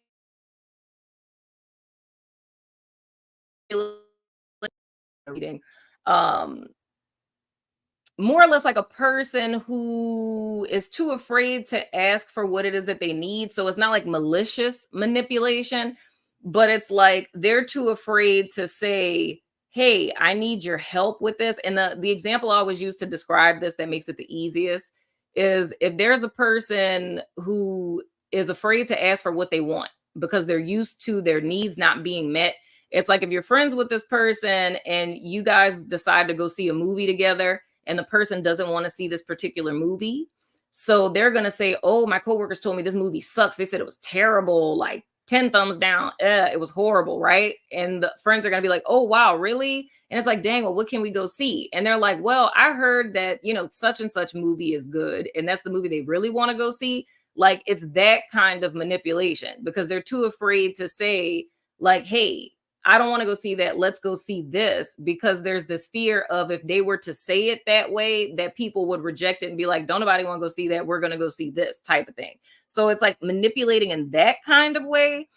more or less like a person who is too afraid to ask for what it is that they need. So it's not like malicious manipulation, but it's like they're too afraid to say, hey, I need your help with this. And the example I always use to describe this that makes it the easiest is if there's a person who is afraid to ask for what they want because they're used to their needs not being met. It's like if you're friends with this person and you guys decide to go see a movie together and the person doesn't want to see this particular movie. So they're going to say, oh, my coworkers told me this movie sucks. They said it was terrible, like 10 thumbs down. It was horrible, right? And the friends are going to be like, oh, wow, really? And it's like, dang, well, what can we go see? And they're like, well, I heard that, such and such movie is good. And that's the movie they really want to go see. Like, it's that kind of manipulation because they're too afraid to say, like, hey, I don't want to go see that. Let's go see this, because there's this fear of if they were to say it that way, that people would reject it and be like, don't nobody want to go see that. We're going to go see this type of thing. So it's like manipulating in that kind of way.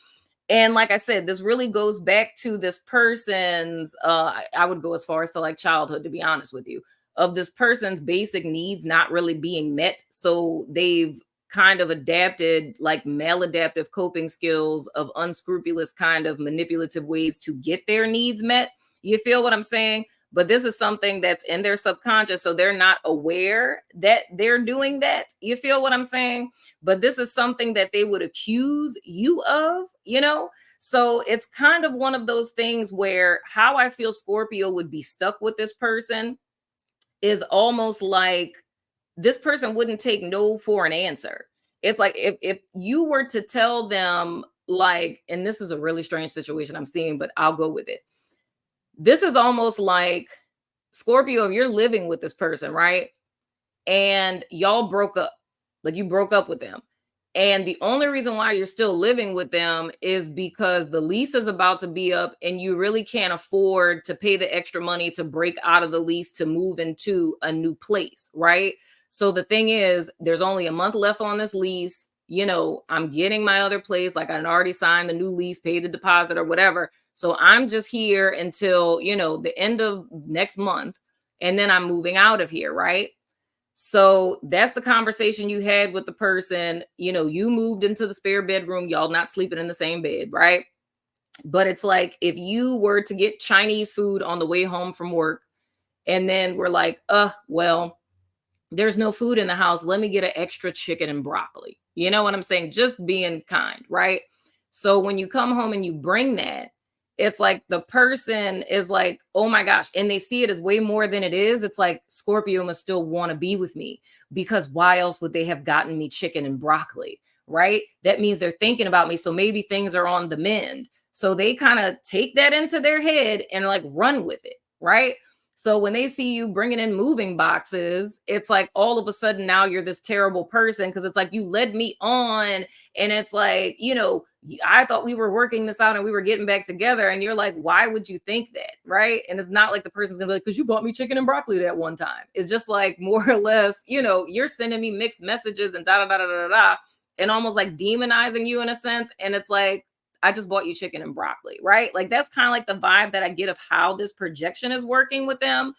And like I said, this really goes back to this person's, I would go as far as to like childhood, to be honest with you, of this person's basic needs not really being met. So they've kind of adapted like maladaptive coping skills of unscrupulous kind of manipulative ways to get their needs met. You feel what I'm saying? But this is something that's in their subconscious. So they're not aware that they're doing that. You feel what I'm saying? But this is something that they would accuse you of, So it's kind of one of those things where how I feel Scorpio would be stuck with this person is almost like this person wouldn't take no for an answer. It's like if you were to tell them, like, and this is a really strange situation I'm seeing, but I'll go with it. This is almost like, Scorpio, if you're living with this person, right? And y'all broke up, like you broke up with them. And the only reason why you're still living with them is because the lease is about to be up and you really can't afford to pay the extra money to break out of the lease to move into a new place, right? So the thing is, there's only a month left on this lease. I'm getting my other place. Like, I already signed the new lease, paid the deposit or whatever. So I'm just here until, the end of next month. And then I'm moving out of here, right? So that's the conversation you had with the person. You moved into the spare bedroom. Y'all not sleeping in the same bed, right? But it's like if you were to get Chinese food on the way home from work, and then we're like, well, there's no food in the house. Let me get an extra chicken and broccoli. You know what I'm saying? Just being kind, right? So when you come home and you bring that, it's like the person is like, oh my gosh. And they see it as way more than it is. It's like, Scorpio must still want to be with me, because why else would they have gotten me chicken and broccoli, right? That means they're thinking about me. So maybe things are on the mend. So they kind of take that into their head and like run with it, right? So when they see you bringing in moving boxes, it's like all of a sudden now you're this terrible person, because it's like you led me on, and it's like, I thought we were working this out and we were getting back together, and you're like, why would you think that, right? And it's not like the person's gonna be like, because you bought me chicken and broccoli that one time. It's just like more or less, you're sending me mixed messages and da da da da da da, and almost like demonizing you in a sense. And it's like, I just bought you chicken and broccoli, right? Like that's kind of like the vibe that I get of how this projection is working with them.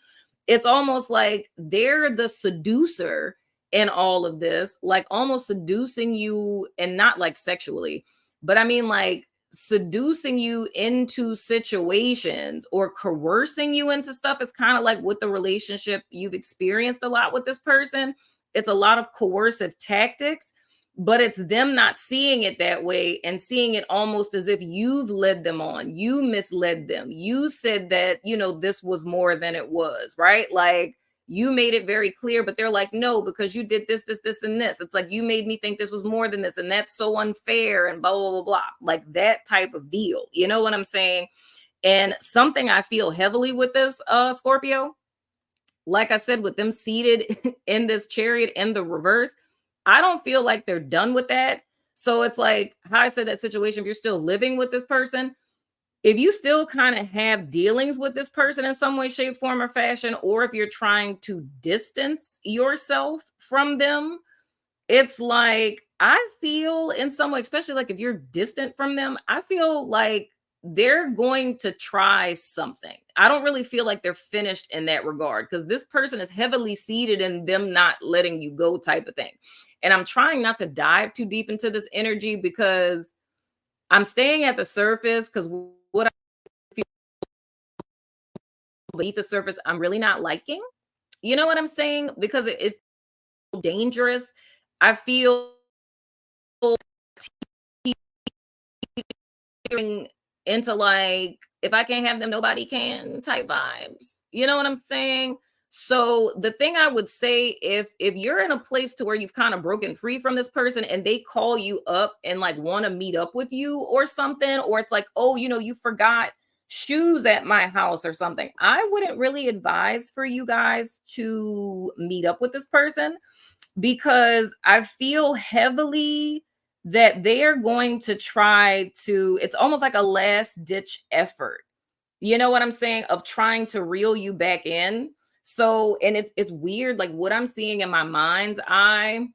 It's almost like they're the seducer in all of this, like almost seducing you, and not like sexually, but I mean like seducing you into situations or coercing you into stuff. Is kind of like with the relationship you've experienced a lot with this person. It's a lot of coercive tactics, but it's them not seeing it that way and seeing it almost as if you've led them on. You misled them. You said that, this was more than it was, right? Like you made it very clear, but they're like, no, because you did this, this, this, and this. It's like, you made me think this was more than this, and that's so unfair, and blah, blah, blah, blah. Like that type of deal. You know what I'm saying? And something I feel heavily with this Scorpio, like I said, with them seated in this chariot in the reverse, I don't feel like they're done with that. So it's like how I said that situation, if you're still living with this person, if you still kind of have dealings with this person in some way, shape, form, or fashion, or if you're trying to distance yourself from them, it's like I feel in some way, especially like if you're distant from them, I feel like they're going to try something. I don't really feel like they're finished in that regard, because this person is heavily seated in them not letting you go type of thing. And I'm trying not to dive too deep into this energy because I'm staying at the surface, because what I feel beneath the surface, I'm really not liking. You know what I'm saying? Because it's dangerous. I feel teetering into like, if I can't have them, nobody can type vibes. You know what I'm saying? So the thing I would say, if you're in a place to where you've kind of broken free from this person and they call you up and like want to meet up with you or something, or it's like, oh, you forgot shoes at my house or something, I wouldn't really advise for you guys to meet up with this person, because I feel heavily that they are going to try to, it's almost like a last ditch effort. You know what I'm saying? Of trying to reel you back in. So, and it's weird. Like what I'm seeing in my mind's eye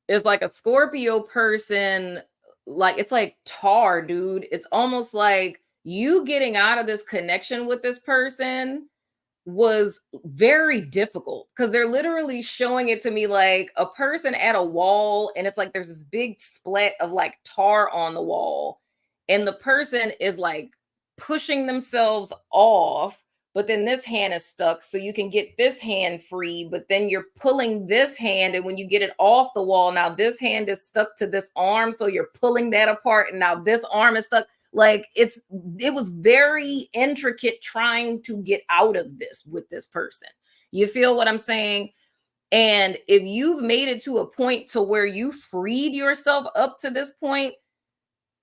is like a Scorpio person, like it's like tar, dude. It's almost like you getting out of this connection with this person was very difficult, because they're literally showing it to me like a person at a wall, and it's like there's this big splat of like tar on the wall, and the person is like pushing themselves off, but then this hand is stuck, so you can get this hand free, but then you're pulling this hand, and when you get it off the wall, now this hand is stuck to this arm, so you're pulling that apart, and now this arm is stuck. Like it was very intricate trying to get out of this with this person. You feel what I'm saying? And if you've made it to a point to where you freed yourself up to this point,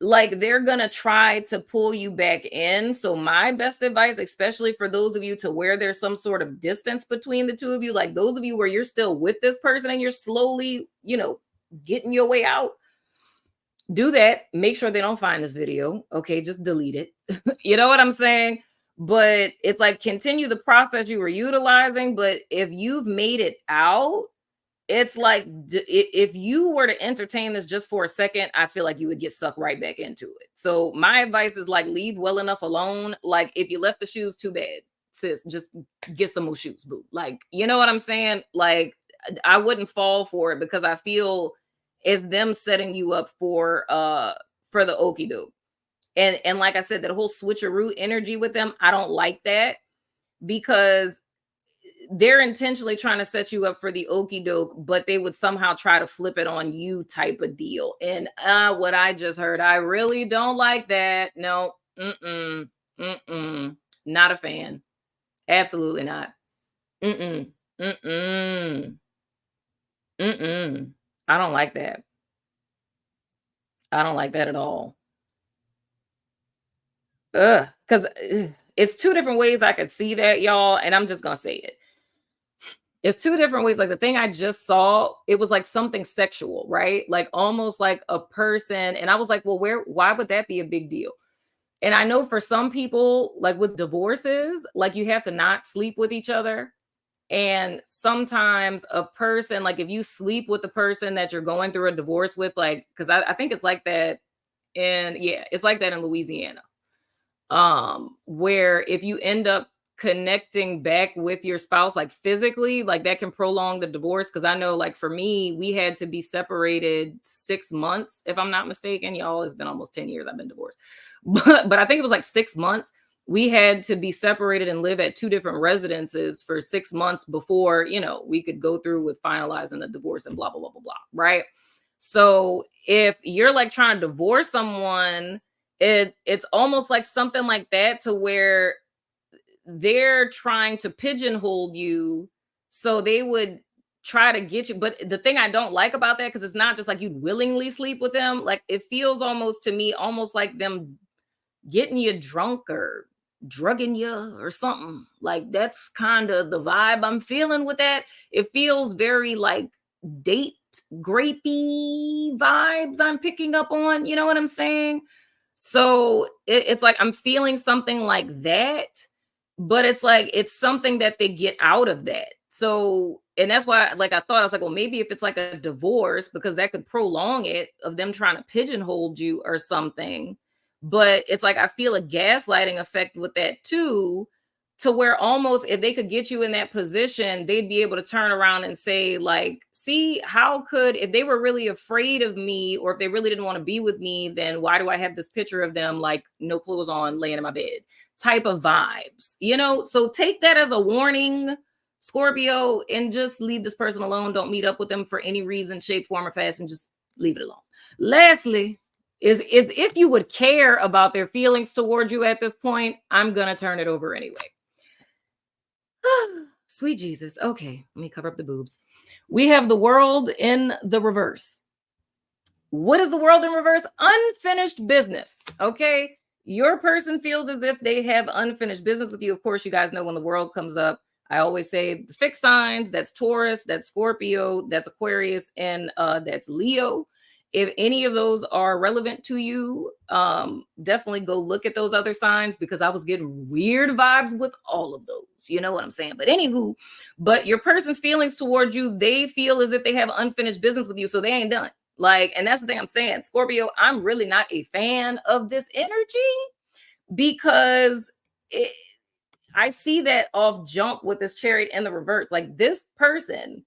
like they're gonna try to pull you back in. So my best advice, especially for those of you to where there's some sort of distance between the two of you, like those of you where you're still with this person and you're slowly, getting your way out, do that. Make sure they don't find this video. Okay, just delete it. You know what I'm saying? But it's like continue the process you were utilizing. But if you've made it out, it's like if you were to entertain this just for a second, I feel like you would get sucked right back into it. So my advice is like leave well enough alone. Like if you left the shoes, too bad, sis. Just get some more shoes, boo. Like, you know what I'm saying? Like I wouldn't fall for it, because I feel it's them setting you up for the okey doke. And like I said, that whole switcheroo energy with them, I don't like that, because they're intentionally trying to set you up for the okey doke, but they would somehow try to flip it on you type of deal. And what I just heard, I really don't like that. No, not a fan. Absolutely not. Mm-mm, mm-mm, mm-mm. I don't like that. I don't like that at all. Ugh, because it's two different ways I could see that, y'all, and I'm just gonna say it. It's two different ways. Like the thing I just saw, it was like something sexual, right? Like almost like a person. And I was like, well, why would that be a big deal? And I know for some people, like with divorces, like you have to not sleep with each other. And sometimes a person, like if you sleep with the person that you're going through a divorce with, like, because I think it's like that yeah, it's like that in Louisiana. Where if you end up connecting back with your spouse like physically, like that can prolong the divorce. Because I know like for me, we had to be separated 6 months, if I'm not mistaken. Y'all, it's been almost 10 years I've been divorced. But I think it was like 6 months. We had to be separated and live at two different residences for 6 months before we could go through with finalizing the divorce and blah blah blah blah blah, right? So if you're like trying to divorce someone, it's almost like something like that, to where they're trying to pigeonhole you, so they would try to get you. But the thing I don't like about that, because it's not just like you'd willingly sleep with them, like it feels almost to me almost like them getting you drunk or drugging you or something. Like that's kind of the vibe I'm feeling with that. It feels very like date grapey vibes I'm picking up on. You know what I'm saying? So it's like I'm feeling something like that, but it's like it's something that they get out of that. So, and that's why, like, I thought I was like, well, maybe if it's like a divorce, because that could prolong it of them trying to pigeonhole you or something. But it's like I feel a gaslighting effect with that too, to where almost if they could get you in that position, they'd be able to turn around and say, like, see, how could, if they were really afraid of me or if they really didn't want to be with me, then why do I have this picture of them like no clothes on laying in my bed type of vibes, So take that as a warning, Scorpio, and just leave this person alone. Don't meet up with them for any reason, shape, form, or fashion. Just leave it alone. Lastly, is if you would care about their feelings towards you at this point, I'm gonna turn it over anyway. Sweet Jesus. Okay, let me cover up the boobs. We have the world in the reverse. What is the world in reverse? Unfinished business. Okay. Your person feels as if they have unfinished business with you. Of course, you guys know when the world comes up, I always say the fixed signs, that's Taurus, that's Scorpio, that's Aquarius, and that's Leo. If any of those are relevant to you, definitely go look at those other signs, because I was getting weird vibes with all of those. You know what I'm saying? But anywho, but your person's feelings towards you, they feel as if they have unfinished business with you, so they ain't done. Like, and that's the thing I'm saying, Scorpio, I'm really not a fan of this energy, because I see that off jump with this Chariot in the reverse. Like, this person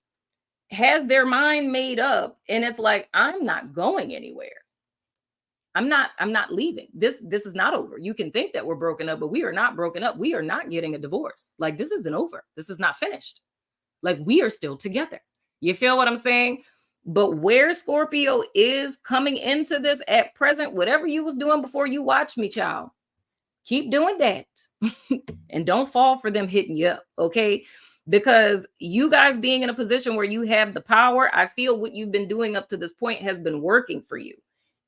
has their mind made up, and it's like, I'm not going anywhere. I'm not leaving. This is not over. You can think that we're broken up, but we are not broken up. We are not getting a divorce. Like, this isn't over. This is not finished. Like, we are still together. You feel what I'm saying? But where Scorpio is coming into this at present, whatever you was doing before you watched me, child, keep doing that. And don't fall for them hitting you up, okay? Because you guys being in a position where you have the power, I feel what you've been doing up to this point has been working for you.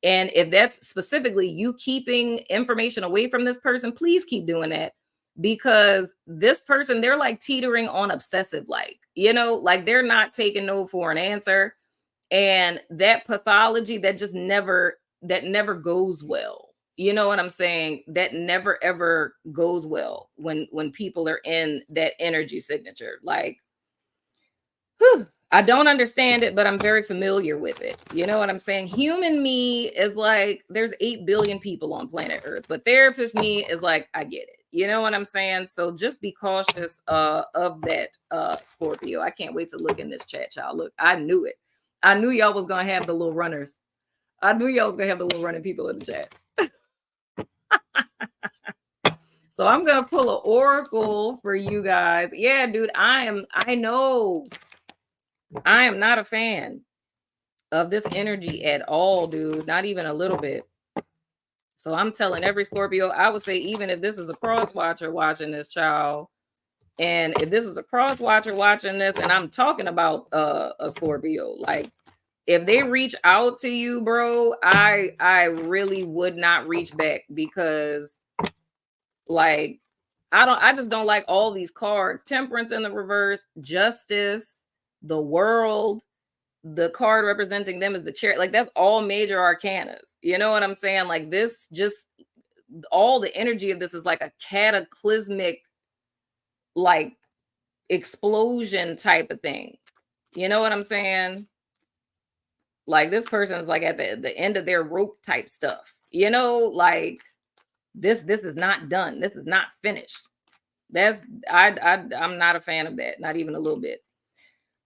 And if that's specifically you keeping information away from this person, please keep doing that, because this person, they're like teetering on obsessive, like, you know, like they're not taking no for an answer. And that pathology that just never goes well. You know what I'm saying? That never ever goes well when people are in that energy signature. Like, whew, I don't understand it, but I'm very familiar with it. You know what I'm saying? Human me is like, there's 8 billion people on planet Earth, but therapist me is like, I get it. You know what I'm saying? So just be cautious of that, Scorpio. I can't wait to look in this chat, y'all. Look, I knew it. I knew y'all was gonna have the little runners. I knew y'all was gonna have the little running people in the chat. So I'm gonna pull an oracle for you guys. Yeah, dude, I know I am not a fan of this energy at all, dude. Not even a little bit. So I'm telling every Scorpio, I would say, even if this is a cross watcher watching this, child, and if this is a cross watcher watching this, and I'm talking about a Scorpio, like, if they reach out to you, bro, I really would not reach back, because, like, I just don't like all these cards. Temperance in the reverse, Justice, the World, the card representing them is the Chariot. Like, that's all major arcanas. You know what I'm saying? Like, this just, all the energy of this is like a cataclysmic, like, explosion type of thing. You know what I'm saying? Like, this person is like at the end of their rope type stuff. You know, like, this is not done. This is not finished. I'm not a fan of that, not even a little bit.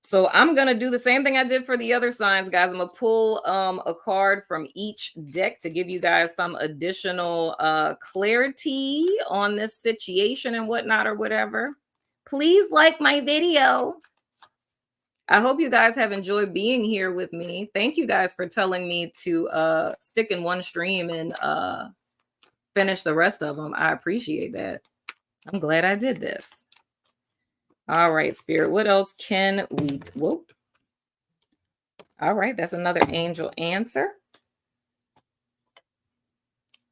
So I'm gonna do the same thing I did for the other signs, guys. I'm gonna pull a card from each deck to give you guys some additional clarity on this situation and whatnot, or whatever. Please like my video. I hope you guys have enjoyed being here with me. Thank you guys for telling me to stick in one stream and finish the rest of them. I appreciate that. I'm glad I did this. All right, Spirit. What else can we? Whoa. All right, that's another angel answer.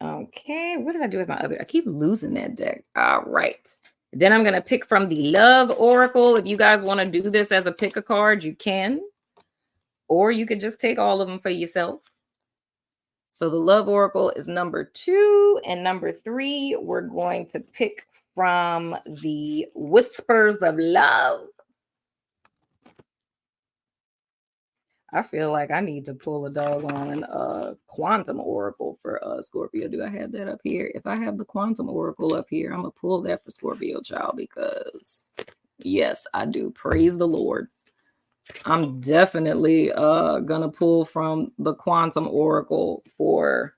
Okay, what did I do with my other? I keep losing that deck. All right. Then I'm going to pick from the Love Oracle. If you guys want to do this as a pick a card, you can. Or you could just take all of them for yourself. So the Love Oracle is number 2. And number 3, we're going to pick from the Whispers of Love. I feel like I need to pull a doggone Quantum Oracle for Scorpio. Do I have that up here? If I have the Quantum Oracle up here, I'm going to pull that for Scorpio, child, because yes, I do. Praise the Lord. I'm definitely going to pull from the Quantum Oracle for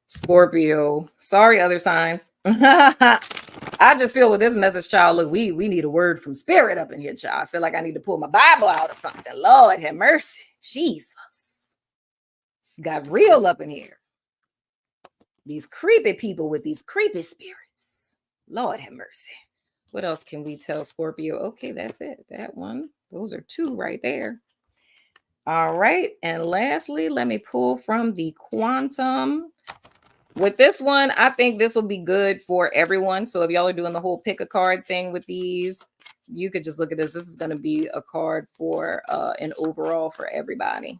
Scorpio. Sorry, other signs. I just feel with this message, child, look, we need a word from Spirit up in here, child. I feel like I need to pull my Bible out or something. Lord have mercy. Jesus. It's got real up in here. These creepy people with these creepy spirits. Lord have mercy. What else can we tell Scorpio? Okay, that's it. That one. Those are two right there. All right. And lastly, let me pull from the quantum. With this one, I think this will be good for everyone. So if y'all are doing the whole pick a card thing with these, you could just look at this. This is going to be a card for an overall for everybody.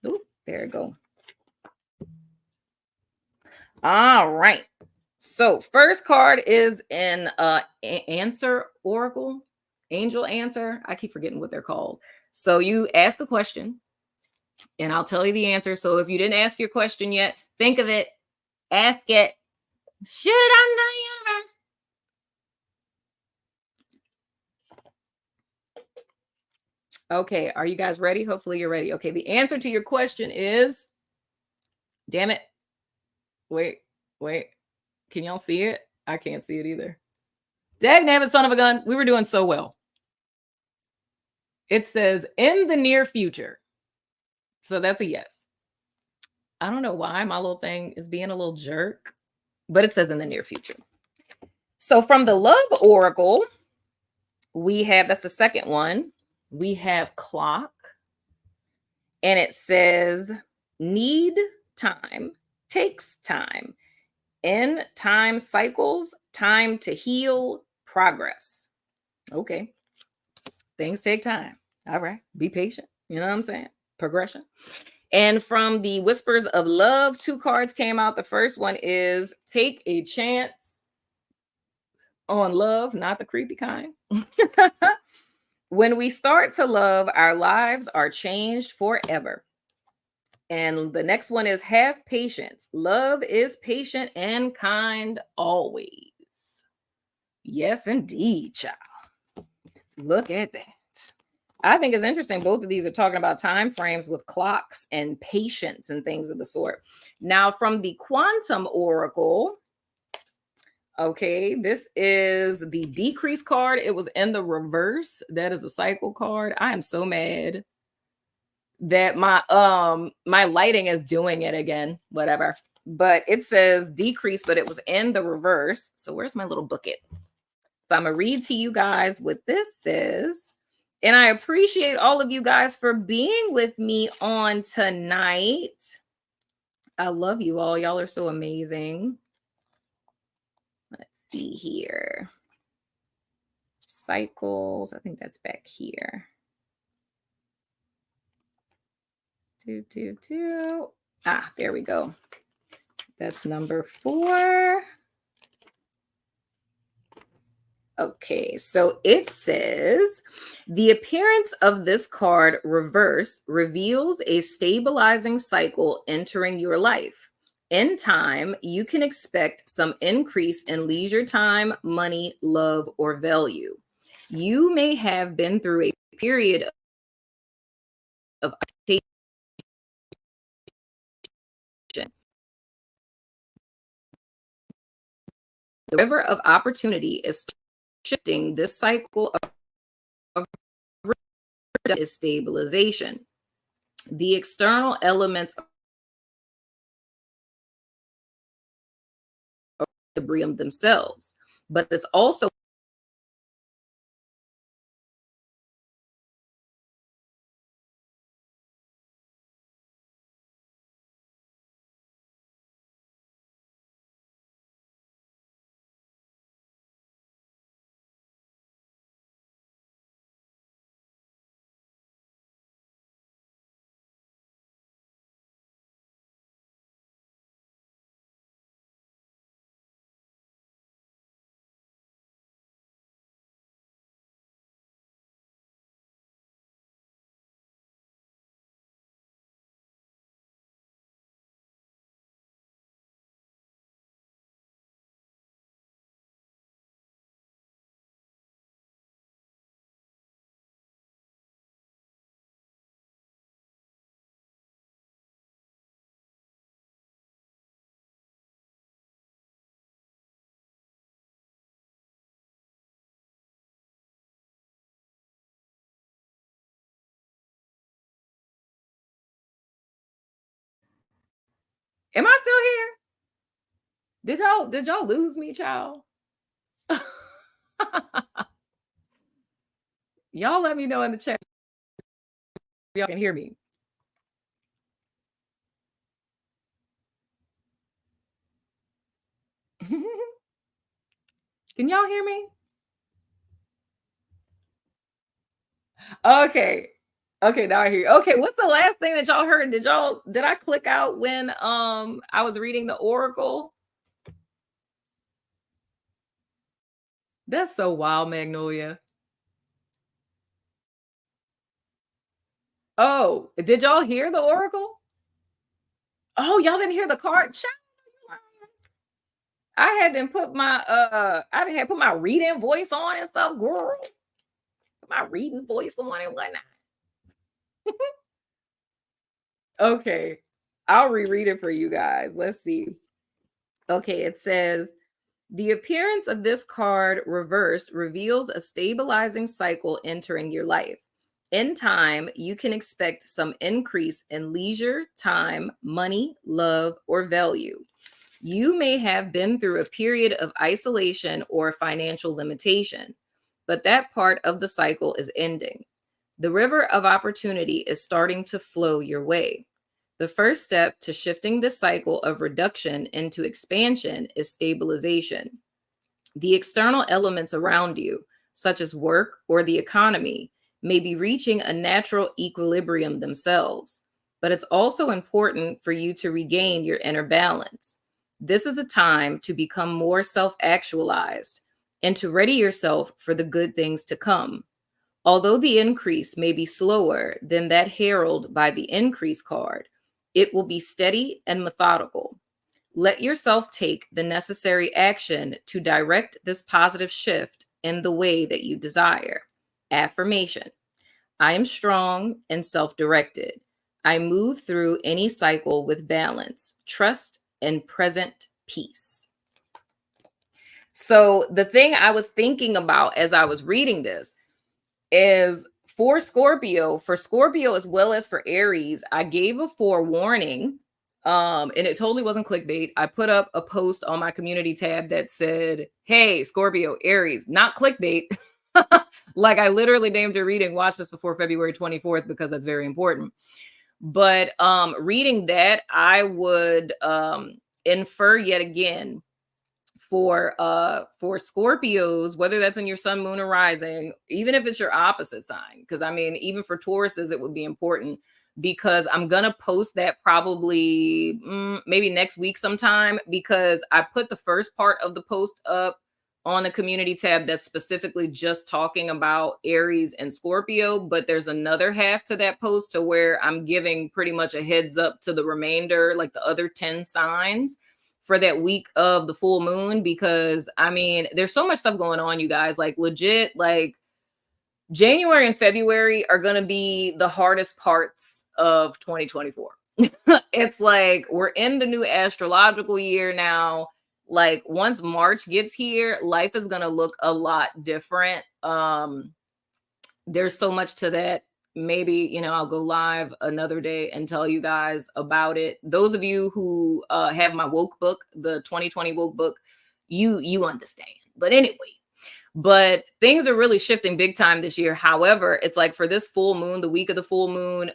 Oop, there we go. All right. So first card is an answer oracle, angel answer. I keep forgetting what they're called. So you ask a question and I'll tell you the answer. So if you didn't ask your question yet, think of it, ask it, shoot it out into the universe. Okay, are you guys ready? Hopefully you're ready. Okay, the answer to your question is, damn it. Wait. Can y'all see it? I can't see it either. Dagnabbit, son of a gun. We were doing so well. It says in the near future. So that's a yes. I don't know why my little thing is being a little jerk, but it says in the near future. So from the love oracle, we have, that's the second one. We have clock. And it says need time, takes time. In time cycles, time to heal, progress. Okay. Things take time. All right. Be patient. You know what I'm saying? Progression. And from the Whispers of Love, two cards came out. The first one is take a chance on love, not the creepy kind. When we start to love, our lives are changed forever. And the next one is have patience. Love is patient and kind always. Yes, indeed, child. Look at that. I think it's interesting. Both of these are talking about time frames with clocks and patience and things of the sort. Now, from the quantum oracle, okay, this is the decrease card. It was in the reverse. That is a cycle card. I am so mad that my lighting is doing it again. Whatever. But it says decrease, but it was in the reverse. So where's my little booklet? So I'm gonna read to you guys what this says. And I appreciate all of you guys for being with me on tonight. I love you all. Y'all are so amazing. Let's see here. Cycles. I think that's back here. Ah, there we go. That's number 4. Okay, so it says the appearance of this card reverse reveals a stabilizing cycle entering your life. In time, you can expect some increase in leisure time, money, love, or value. You may have been through a period of adaptation. The river of opportunity is shifting. This cycle of is stabilization. The external elements are debris themselves, but it's also am I still here? Did y'all lose me, child? Y'all let me know in the chat if y'all can hear me. Can y'all hear me? Okay. Okay, now I hear you. Okay, what's the last thing that y'all heard? Did I click out when I was reading the oracle? That's so wild, Magnolia. Oh, did y'all hear the oracle? Oh, y'all didn't hear the card? I had to put my I had put my reading voice on and stuff, girl. Put my reading voice on and whatnot. Okay. I'll reread it for you guys. Let's see. Okay, it says the appearance of this card reversed reveals a stabilizing cycle entering your life. In time, you can expect some increase in leisure, time, money, love, or value. You may have been through a period of isolation or financial limitation, but that part of the cycle is ending. The river of opportunity is starting to flow your way. The first step to shifting the cycle of reduction into expansion is stabilization. The external elements around you, such as work or the economy, may be reaching a natural equilibrium themselves, but it's also important for you to regain your inner balance. This is a time to become more self actualized and to ready yourself for the good things to come. Although the increase may be slower than that heralded by the increase card, it will be steady and methodical. Let yourself take the necessary action to direct this positive shift in the way that you desire. Affirmation: I am strong and self directed. I move through any cycle with balance, trust, and present peace. So, the thing I was thinking about as I was reading this is for Scorpio as well as for Aries, I gave a forewarning. And it totally wasn't clickbait. I put up a post on my community tab that said, "Hey, Scorpio, Aries, not clickbait." Like I literally named a reading, watch this before February 24th because that's very important. But reading that, I would infer yet again for Scorpios, whether that's in your sun, moon, or rising, even if it's your opposite sign, because I mean, even for Tauruses, it would be important because I'm gonna post that probably maybe next week sometime, because I put the first part of the post up on the community tab that's specifically just talking about Aries and Scorpio, but there's another half to that post to where I'm giving pretty much a heads up to the remainder, like the other 10 signs for that week of the full moon, because I mean, there's so much stuff going on, you guys. Like legit, like January and February are going to be the hardest parts of 2024. It's like we're in the new astrological year now. Like once March gets here, life is going to look a lot different. There's so much to that. Maybe, I'll go live another day and tell you guys about it. Those of you who have my woke book, the 2020 woke book, you understand. But anyway, but things are really shifting big time this year. However, it's like for this full moon, the week of the full moon,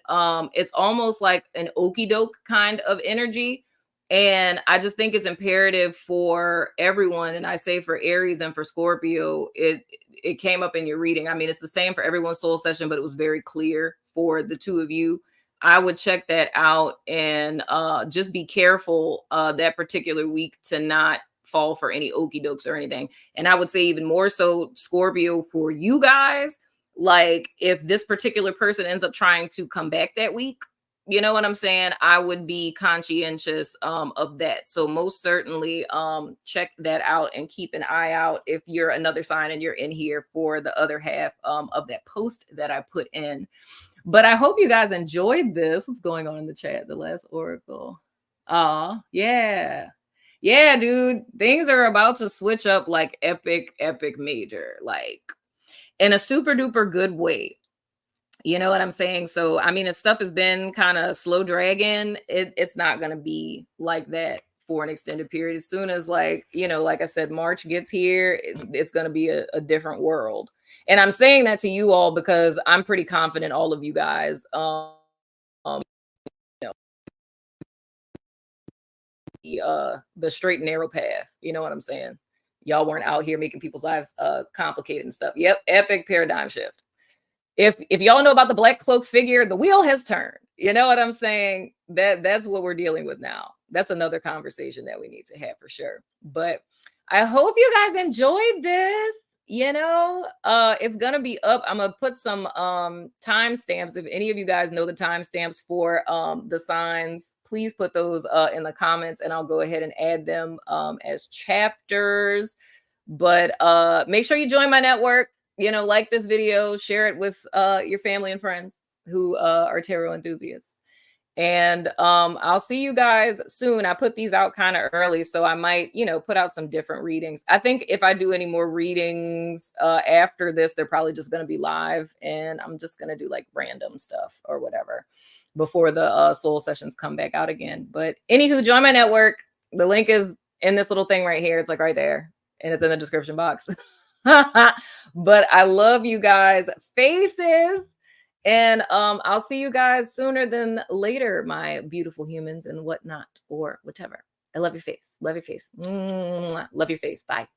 it's almost like an okie doke kind of energy. And I just think it's imperative for everyone. And I say for Aries and for Scorpio, it came up in your reading. I mean, it's the same for everyone's soul session, but it was very clear for the two of you. I would check that out and just be careful that particular week to not fall for any okie dokes or anything. And I would say even more so, Scorpio, for you guys, like if this particular person ends up trying to come back that week, you know what I'm saying? I would be conscientious of that. So most certainly check that out and keep an eye out if you're another sign and you're in here for the other half of that post that I put in. But I hope you guys enjoyed this. What's going on in the chat? The last oracle. Yeah. Yeah, dude. Things are about to switch up like epic major, like in a super duper good way. You know what I'm saying? So, I mean, if stuff has been kind of slow dragging, it's not going to be like that for an extended period. As soon as, like, you know, like I said, March gets here, it's going to be a different world. And I'm saying that to you all because I'm pretty confident all of you guys, you know, the straight and narrow path. You know what I'm saying? Y'all weren't out here making people's lives complicated and stuff. Yep, epic paradigm shift. If y'all know about the black cloak figure, the wheel has turned. You know what I'm saying? That's what we're dealing with now. That's another conversation that we need to have for sure. But I hope you guys enjoyed this. You know, it's gonna be up. I'm gonna put some timestamps. If any of you guys know the timestamps for the signs, please put those in the comments, and I'll go ahead and add them as chapters. But make sure you join my network. You know, like this video, share it with your family and friends who are tarot enthusiasts. And I'll see you guys soon. I put these out kind of early, so I might, you know, put out some different readings. I think if I do any more readings after this, they're probably just going to be live, and I'm just going to do like random stuff or whatever before the soul sessions come back out again. But anywho, join my network. The link is in this little thing right here. It's like right there, and it's in the description box. But I love you guys faces, and I'll see you guys sooner than later, my beautiful humans and whatnot, or whatever. I love your face. Love your face. Mwah. Love your face. Bye.